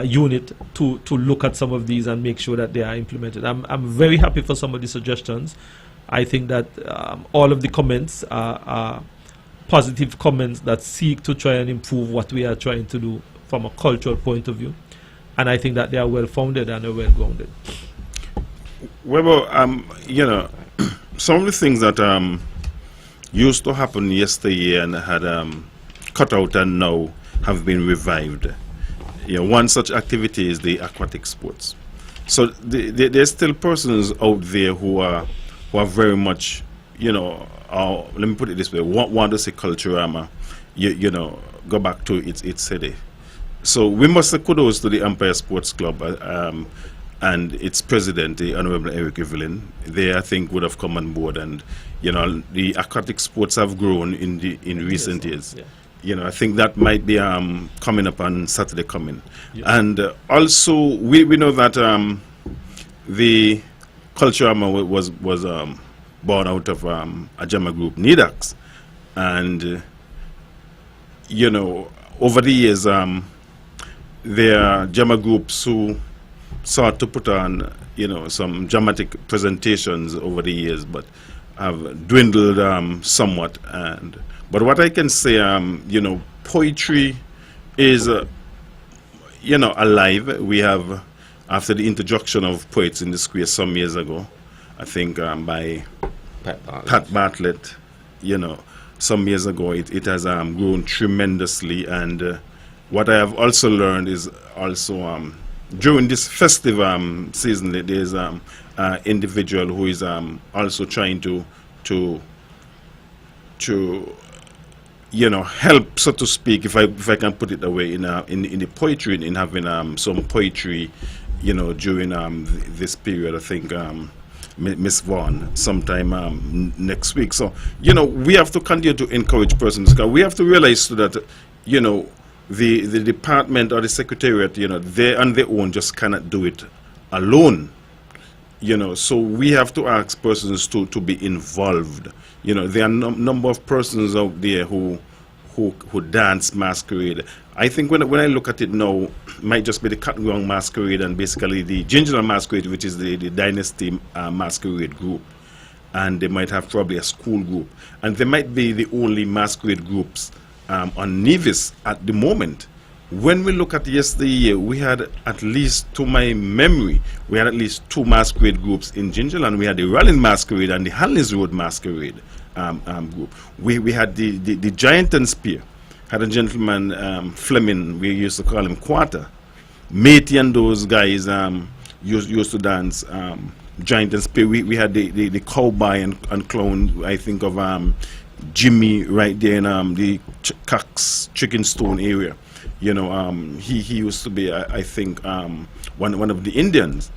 [SPEAKER 4] unit to look at some of these and make sure that they are implemented. I'm very happy for some of the suggestions. I think that all of the comments are positive comments that seek to try and improve what we are trying to do from a cultural point of view, and I think that they are well founded and are well grounded.
[SPEAKER 2] Webbo, some of the things that used to happen yesteryear and had cut out and now have been revived. One such activity is the aquatic sports. So there's still persons out there who are very much, let me put it this way, want to see Culturama, go back to its city. So we must say kudos to the Empire Sports Club and its president, the Honorable Eric Evelyn. They, I think, would have come on board, and the aquatic sports have grown in recent years. Yeah. I think that might be coming up on Saturday coming. Yeah. And also we know that the Culturama was born out of a Jama group, NIDAX, and over the years there are Jama groups who sought to put on some dramatic presentations over the years, but have dwindled somewhat. But what I can say, poetry is alive. We have, after the introduction of Poets in the Square some years ago, I think by Pat Bartlett, some years ago, it has grown tremendously. And what I have also learned is also during this festive season, there's an individual who is also trying to help, so to speak, if I can put it away, in the poetry, in having some poetry, during this period. I think Miss Vaughn sometime next week. So, you know, we have to continue to encourage persons. We have to realize that, you know, the department or the secretariat, you know, they on their own just cannot do it alone. You know, so we have to ask persons to be involved. You know, there are number of persons out there who dance masquerade. I think when I look at it now, it might just be the Cotton Ground Masquerade and basically the Ginger Masquerade, which is the Dynasty Masquerade group. And they might have probably a school group. And they might be the only masquerade groups on Nevis at the moment. When we look at yesterday, we had at least, to my memory, we had at least 2 masquerade groups in Gingerland. We had the Rallin Masquerade and the Hanley's Road Masquerade group. We had the Giant and Spear. Had a gentleman, Fleming, we used to call him Quarter. Matey and those guys used to dance Giant and Spear. We had the Cowboy and Clown, I think of Jimmy right there in the Cox Chicken Stone area. You know, he used to be, I think, one of the Indians.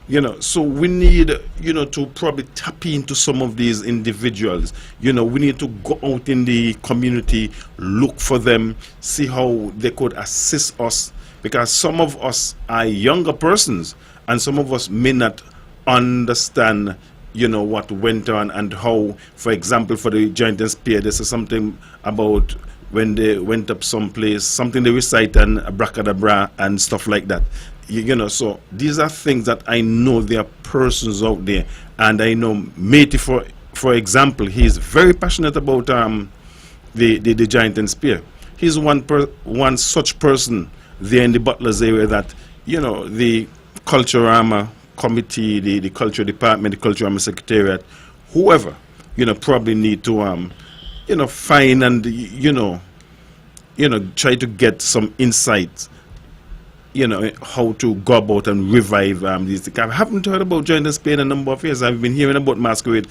[SPEAKER 2] You know, so we need, you know, to probably tap into some of these individuals. You know, we need to go out in the community, look for them, see how they could assist us. Because some of us are younger persons, and some of us may not understand, you know, what went on and how, for example, for the Giant and Spear, this is something about when they went up someplace, something they recite and abracadabra and stuff like that. You know, so these are things that I know there are persons out there, and I know Matey, for example, he's very passionate about the Giant and Spear. He's one such person there in the Butlers area that, you know, the Culturama committee, the culture department, the Culturama secretariat, whoever, you know, probably need to you know, find and you know, try to get some insights, you know, how to go about and revive these things. I haven't heard about Giant and Spear in a number of years. I've been hearing about masquerade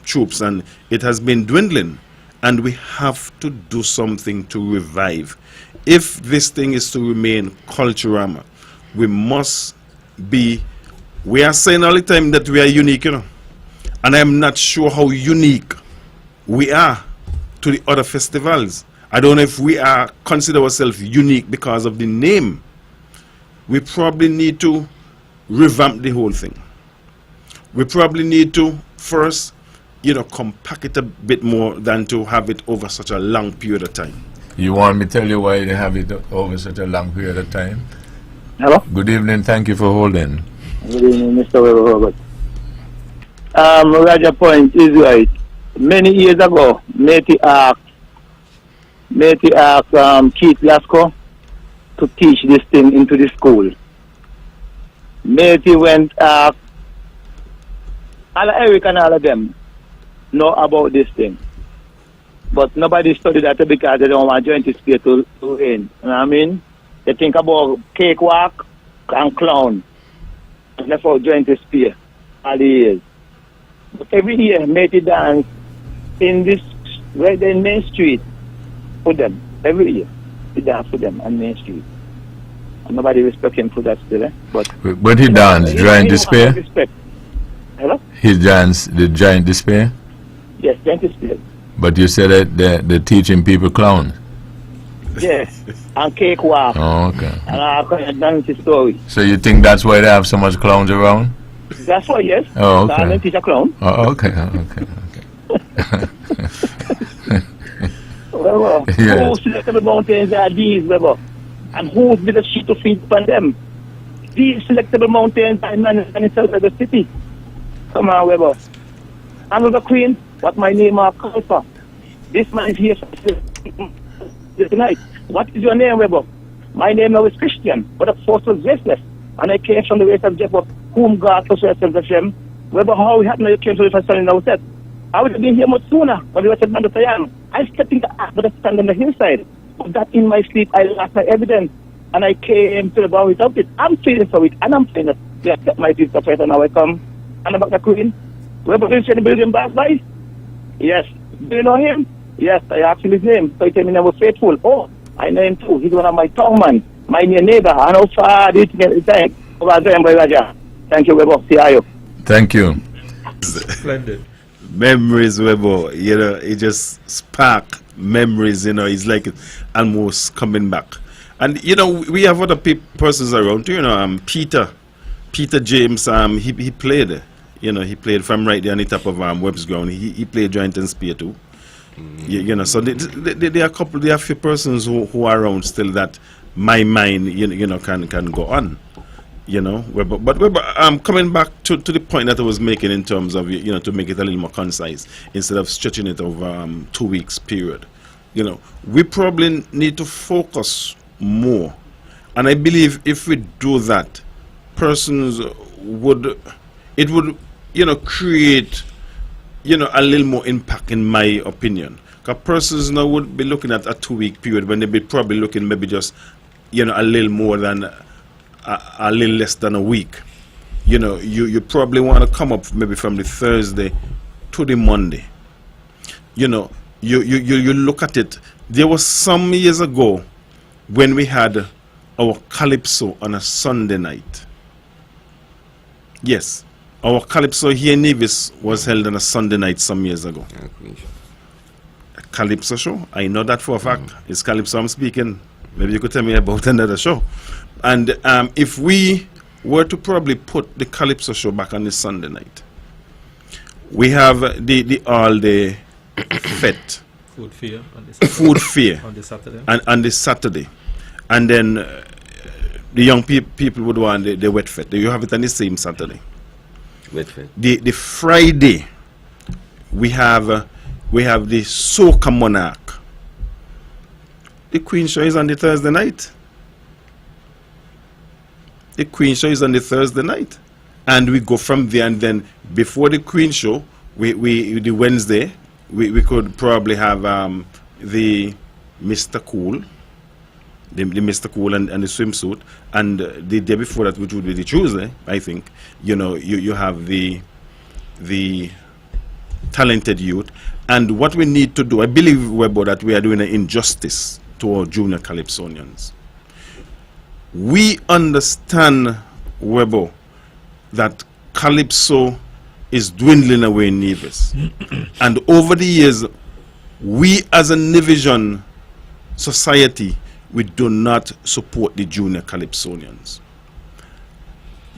[SPEAKER 2] troops, and it has been dwindling. And we have to do something to revive. If this thing is to remain Culturama, we must be. We are saying all the time that we are unique, you know, and I'm not sure how unique we are to the other festivals. I don't know if we are consider ourselves unique because of the name. We probably need to revamp the whole thing. We probably need to first, you know, compact it a bit more than to have it over such a long period of time.
[SPEAKER 1] You want me to tell you why they have it over such a long period of time?
[SPEAKER 13] Hello?
[SPEAKER 1] Good evening, thank you for holding.
[SPEAKER 13] Good evening, Mr. Webbo Herbert. Roger point is right. Many years ago, Matey asked Keith Lasco to teach this thing into the school. Matey went all Eric and all of them know about this thing. But nobody studied that because they don't want Giant and Spear to end. You know what I mean? They think about cakewalk and clown. And that's how Giant and Spear all the years. But every year, Matey dance in this, right there in Main Street, for them. Every year, he dance for them on Main Street. And nobody respect him for that still, eh? But
[SPEAKER 1] he danced Giant and Spear?
[SPEAKER 13] Hello?
[SPEAKER 1] He danced the Giant and Spear?
[SPEAKER 13] Yes, Giant and Spear.
[SPEAKER 1] But you said that they're teaching people clown?
[SPEAKER 13] Yes, and cakewalk.
[SPEAKER 1] Oh, okay.
[SPEAKER 13] And all kind of dancing story.
[SPEAKER 1] So you think that's why they have so much clowns around?
[SPEAKER 13] That's why, yes.
[SPEAKER 1] Oh, okay.
[SPEAKER 13] They teach a clown.
[SPEAKER 1] Oh, okay.
[SPEAKER 13] Well, who selected the mountains are these, Webbo? And who's been the shit to feed upon them? These selectable mountains are in itself of the city. Come on, Webbo. I'm the queen, what my name are called for. This man is here tonight. What is your name, Webbo? My name is Christian, but the force was restless. And I came from the race of Jacob, whom God was restless of him. Webbo, how we happened you came to the first son in our set? I would have been here much sooner when we were at Mandatayan. I stepped in the act, but I stand on the hillside. But that in my sleep, I lost my evidence. And I came to the bar without it. I'm feeling for it, and I'm feeling it. They accept my piece of and now I come. And about the queen. Webbo, did you see the building back by? Yes. Do you know him? Yes, I asked him his name. So he told me I was faithful. Oh, I know him too. He's one of my tongue man. My near neighbor. I know far do you think at the time. Over there, boy, Raja. Thank you, Webbo. See you.
[SPEAKER 1] Thank you.
[SPEAKER 4] Splendid.
[SPEAKER 2] Memories, Webbo, you know, it just spark memories, you know, it's like almost coming back. And, you know, we have other persons around too, you know, Peter James, he played, you know, he played from right there on the top of Webb's ground. He played joint and spear too. You know, so there are a few persons who are around still that my mind, you know, can go on. You know, but coming back to the point that I was making in terms of, you know, to make it a little more concise instead of stretching it over 2 weeks period. You know, we probably need to focus more, and I believe if we do that, persons would, you know, create, you know, a little more impact in my opinion. Because persons now would be looking at a 2 week period when they'd be probably looking maybe just, you know, a little more than a little less than a week. You know, you probably want to come up maybe from the Thursday to the Monday. You know, you look at it. There was some years ago when we had our Calypso on a Sunday night. Yes, our Calypso here in Nevis was held on a Sunday night some years ago. A Calypso show, I know that for a fact. It's Calypso I'm speaking. Maybe you could tell me about another show. And if we were to probably put the Calypso show back on the Sunday night, we have the all-day fete.
[SPEAKER 4] Food fair on the Saturday.
[SPEAKER 2] Food fair
[SPEAKER 4] on the Saturday.
[SPEAKER 2] And on the Saturday. And then the young people would want the wet fete. You have it on the same Saturday.
[SPEAKER 3] Wet fete.
[SPEAKER 2] The Friday, we have the Soca Monarch. The Queen show is on the Thursday night. The Queen show is on the Thursday night. And we go from there, and then before the Queen show, the Wednesday, we could probably have the Mr. Cool, the Mr. Cool and the swimsuit. And the day before that, which would be the Tuesday, I think, you know, you have the talented youth. And what we need to do, I believe, Webbo, that we are doing an injustice to our junior Calypsonians. We understand, Webbo, that Calypso is dwindling away in Nevis. And over the years, we as a Nevisian society, we do not support the junior Calypsonians.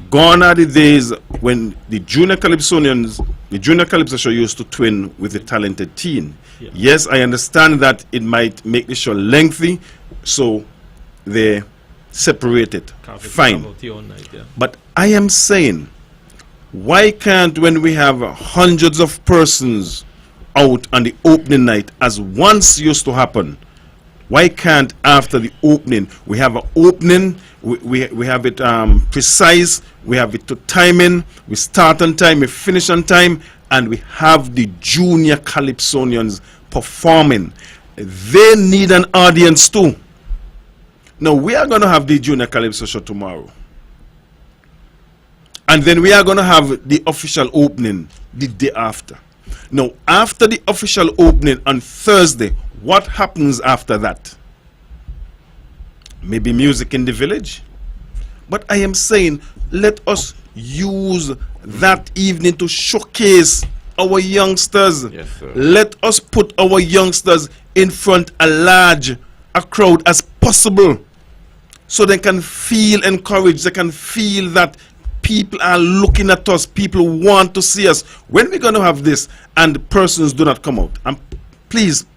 [SPEAKER 2] Gone are the days when the junior Calypsonians, the junior Calypso show used to twin with the talented teen. Yeah. Yes, I understand that it might make the show lengthy, so they separate it. Fine.
[SPEAKER 4] Night, yeah.
[SPEAKER 2] But I am saying, why can't, when we have hundreds of persons out on the opening night, as once used to happen, why can't after the opening, we have an opening, we have it precise, we have it to timing, we start on time, we finish on time, and we have the junior Calypsonians performing. They need an audience too. Now, we are going to have the Junior Calypso show tomorrow. And then we are going to have the official opening the day after. Now, after the official opening on Thursday, what happens after that? Maybe music in the village. But I am saying, let us use that evening to showcase our youngsters.
[SPEAKER 3] Yes, sir.
[SPEAKER 2] Let us put our youngsters in front a crowd as possible, so they can feel encouraged, they can feel that people are looking at us, people want to see us. When we're going to have this and persons do not come out, and please,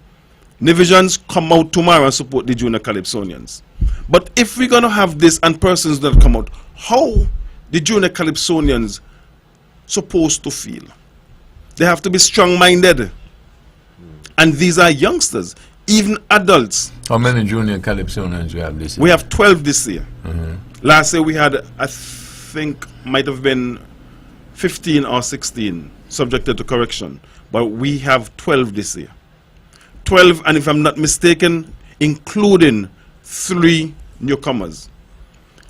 [SPEAKER 2] Nevisians, come out tomorrow and support the junior Calypsonians. But if we're going to have this and persons do not come out, how the junior Calypsonians supposed to feel? They have to be strong-minded. And these are youngsters, even adults.
[SPEAKER 1] How many junior Calypsonians we have this year?
[SPEAKER 2] We have 12 this year.
[SPEAKER 1] Mm-hmm.
[SPEAKER 2] Last year we had, I think, might have been 15 or 16, subjected to correction. But we have 12 this year. 12, and if I'm not mistaken, including 3 newcomers.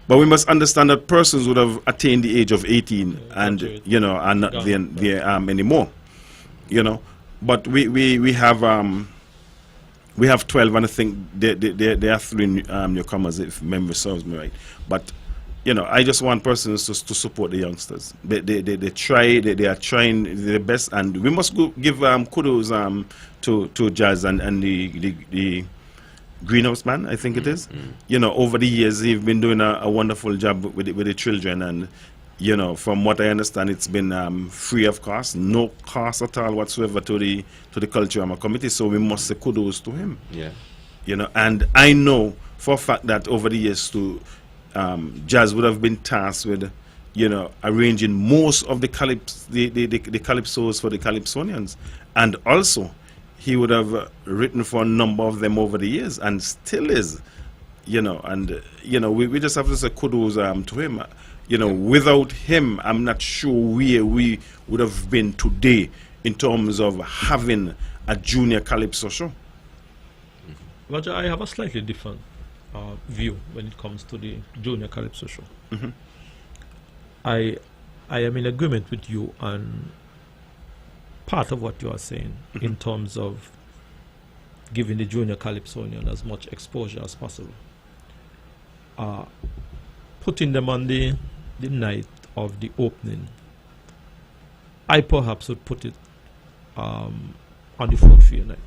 [SPEAKER 2] But we must understand that persons would have attained the age of 18 and, you know, are not there anymore. You know, but we have 12, and I think there are 3 newcomers, if memory serves me right. But you know, I just want persons to support the youngsters. They try, they are trying their best, and we must give kudos to Jazz and the Greenhouse Man, I think it is. You know, over the years, he's been doing a wonderful job with the children, and you know, from what I understand, it's been free of cost, no cost at all whatsoever to the Culturama committee. So we must say kudos to him.
[SPEAKER 3] Yeah.
[SPEAKER 2] You know, and I know for a fact that over the years too, Jazz would have been tasked with, you know, arranging most of the calypsos for the calypsonians, and also he would have written for a number of them over the years, and still is, you know, and you know, we just have to say kudos to him. You know, without him, I'm not sure where we would have been today in terms of having a junior calypso show.
[SPEAKER 4] Roger, I have a slightly different view when it comes to the junior calypso show. I am in agreement with you on part of what you are saying in terms of giving the junior calypsonian as much exposure as possible. Putting them on the night of the opening, I perhaps would put it on the food fair night.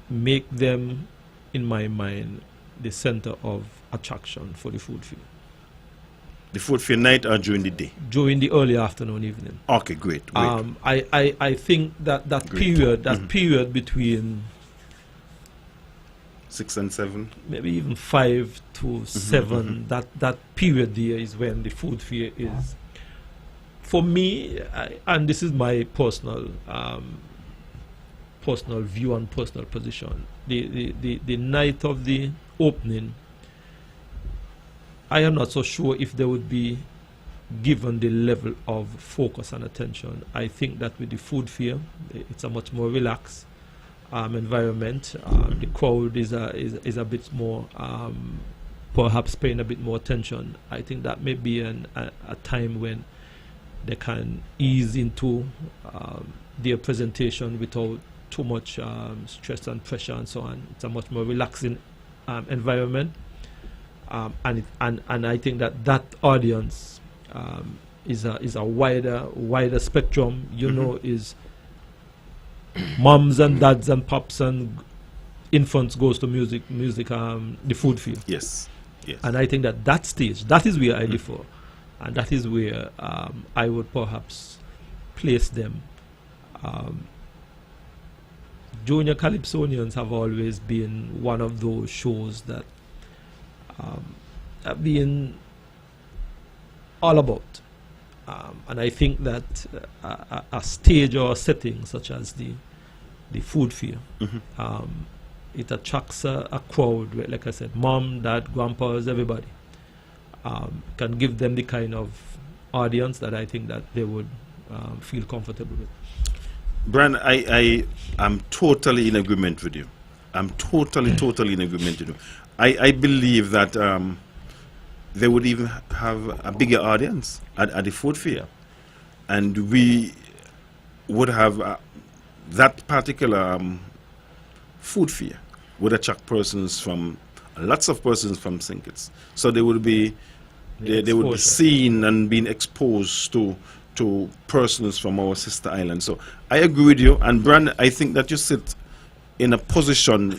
[SPEAKER 4] Make them, in my mind, the center of attraction for the food fair.
[SPEAKER 2] The food fair night or during the day?
[SPEAKER 4] During the early afternoon, evening.
[SPEAKER 2] Okay, great.
[SPEAKER 4] I think that period between
[SPEAKER 2] 6 and 7,
[SPEAKER 4] maybe even 5 to 7, that period there is when the food fair is. For me, and this is my personal view and personal position, the night of the opening, I am not so sure if they would be given the level of focus and attention. I think that with the food fair, it's a much more relaxed environment. The crowd is a bit more, perhaps paying a bit more attention. I think that may be a time when they can ease into their presentation without too much stress and pressure and so on. It's a much more relaxing environment, and I think that audience is a wider spectrum. You know, is moms and dads and pops and infants goes to music, the food fair.
[SPEAKER 2] Yes.
[SPEAKER 4] And I think that stage, that is where I differ, and that is where I would perhaps place them. Junior Calypsonians have always been one of those shows that have been all about. And I think that a stage or a setting such as the food fair, it attracts a crowd, like I said, mom, dad, grandpas, everybody. Can give them the kind of audience that I think that they would feel comfortable with.
[SPEAKER 2] Brian, I am totally in agreement with you. I'm totally in agreement with you. I believe that they would even have a bigger audience at the food fair, and we would have that particular food fair would attract lots of persons from St. Kitts. So they would be they would be seen and being exposed to persons from our sister island. So I agree with you, and Brand, I think that you sit in a position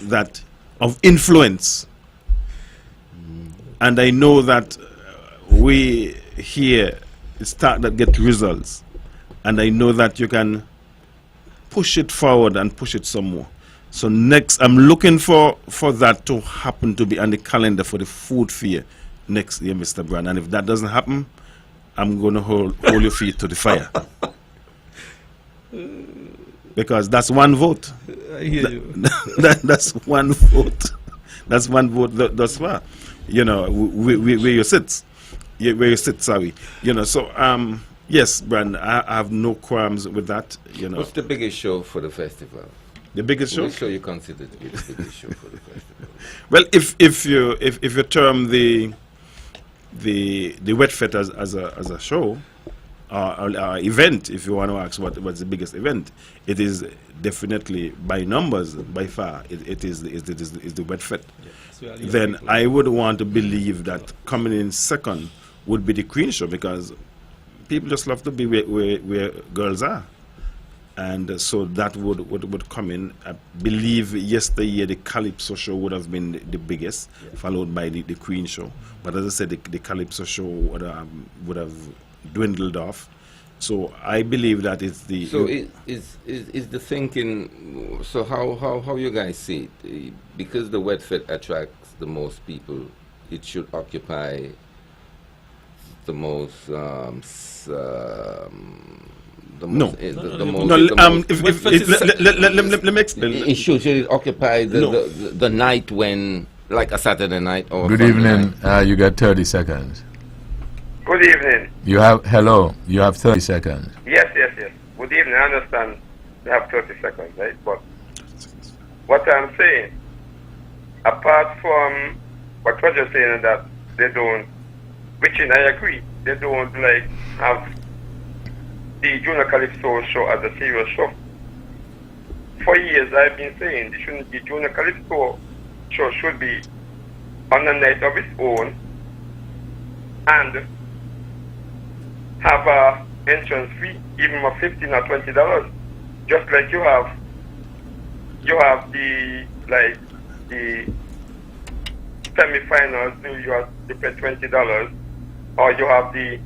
[SPEAKER 2] of influence, and I know that we here start that get results, and I know that you can push it forward and push it some more. So next, I'm looking for that to happen, to be on the calendar for the food fair next year, Mr. Brand. And if that doesn't happen, I'm going to hold your feet to the fire. Because that's one vote.
[SPEAKER 4] I hear you.
[SPEAKER 2] That's one vote. That's one vote thus far. You know, where you sit. Where you sit, sorry. You know, so, yes, Brand, I have no qualms with that. You know.
[SPEAKER 3] What's the biggest show for the festival?
[SPEAKER 2] The biggest show?
[SPEAKER 3] Which show you consider to be the biggest show for the festival?
[SPEAKER 2] Well, if you term the Wet Fete as a show, event, if you want to ask what's the biggest event, it is definitely by numbers, by far, it is the Wet Fit. Yeah, then I would want to believe that coming in second would be the Queen Show, because people just love to be where girls are. And so that would come in. I believe yesterday the Calypso Show would have been the biggest, followed by the Queen Show. But as I said, the Calypso Show would have dwindled off. So I believe that it's the...
[SPEAKER 3] So is the thinking, so how you guys see it? Because the Wet Fit attracts the most people, it should occupy the most... let me explain. It should occupy the night when, like a Saturday night or
[SPEAKER 1] Good evening. You got 30 seconds.
[SPEAKER 14] Good evening.
[SPEAKER 1] You have 30 seconds.
[SPEAKER 14] Yes. Good evening. I understand you have 30 seconds, right? But what I'm saying, apart from what you're saying, that they don't, which I agree, they don't like have the Junior Calypso show as a serious show. For years I've been saying the Junior Calypso show should be on a night of its own and have a entrance fee, even of $15 or $20, just like you have the semi-finals, you have to pay $20, or you have the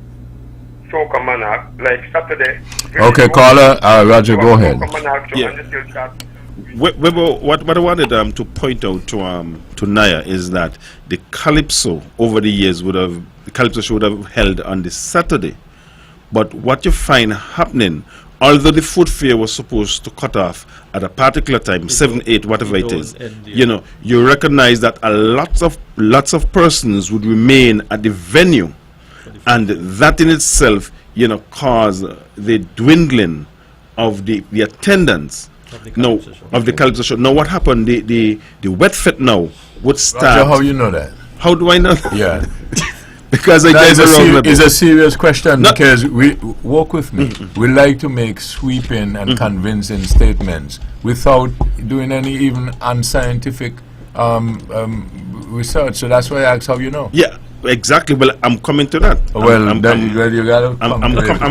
[SPEAKER 14] Soca Monarch, like Saturday.
[SPEAKER 1] Okay, caller, Roger, go ahead.
[SPEAKER 2] What I wanted to point out to Naya is that the Calypso over the years the Calypso show would have held on the Saturday, but what you find happening, although the food fair was supposed to cut off at a particular time, 7, 8, whatever it is, you recognize that lots of persons would remain at the venue. And that in itself, cause the dwindling of the attendance of the Calypso show. Now, what happened? The Wet Fit now would start.
[SPEAKER 1] Roger, how you know that?
[SPEAKER 2] How do I know that?
[SPEAKER 1] Yeah,
[SPEAKER 2] because it's
[SPEAKER 1] a serious question. Because we walk with me. We like to make sweeping and convincing statements without doing any even unscientific research. So that's why I asked how you know.
[SPEAKER 2] Yeah. Exactly. Well, I'm coming to that.
[SPEAKER 1] I'm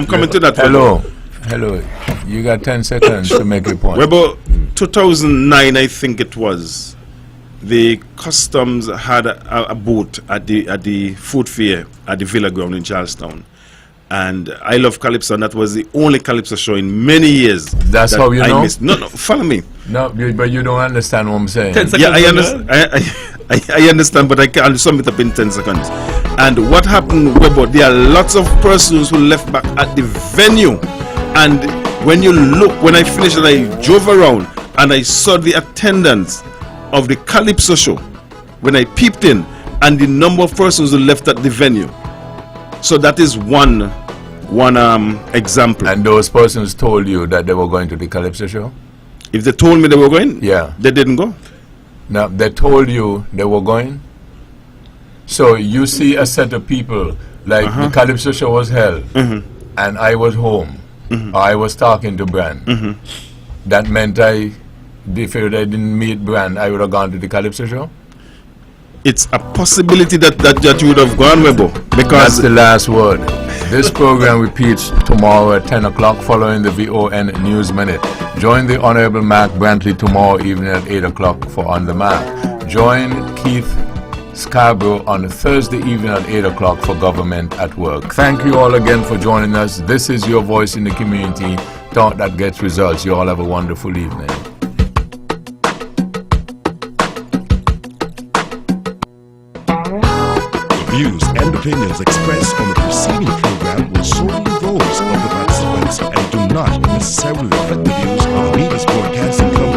[SPEAKER 2] coming to that.
[SPEAKER 1] Hello. You got 10 seconds to make your point.
[SPEAKER 2] Webbo, 2009, I think it was. The customs had a booth at the food fair at the Villa Ground in Charlestown, and I Love Calypso, and that was the only Calypso show in many years.
[SPEAKER 1] That's how you know.
[SPEAKER 2] No, follow me.
[SPEAKER 1] No, but you don't understand what I'm saying.
[SPEAKER 2] Yeah, I understand. I understand, but I can't sum it up in 10 seconds. And what happened, Webbo, there are lots of persons who left back at the venue. And when I finished and I drove around and I saw the attendance of the Calypso show, when I peeped in, and the number of persons who left at the venue. So that is one example.
[SPEAKER 1] And those persons told you that they were going to the Calypso show?
[SPEAKER 2] If they told me they were going,
[SPEAKER 1] yeah,
[SPEAKER 2] they didn't go.
[SPEAKER 1] Now, they told you they were going? So you see a set of people, like the Calypso show was held, and I was home, or I was talking to Brand. That meant if I didn't meet Brand, I would have gone to the Calypso show?
[SPEAKER 2] It's a possibility that you would have gone, Webbo, because...
[SPEAKER 1] That's the last word. This program repeats tomorrow at 10 o'clock following the VON News Minute. Join the Honorable Mark Brantley tomorrow evening at 8 o'clock for On the Mark. Join Keith Scarborough on Thursday evening at 8 o'clock for Government at Work. Thank you all again for joining us. This is your voice in the community. Thought that gets results. You all have a wonderful evening.
[SPEAKER 15] Views and opinions expressed on the preceding program were solely those of the participants and do not necessarily reflect the views of Amigos Broadcasting Company.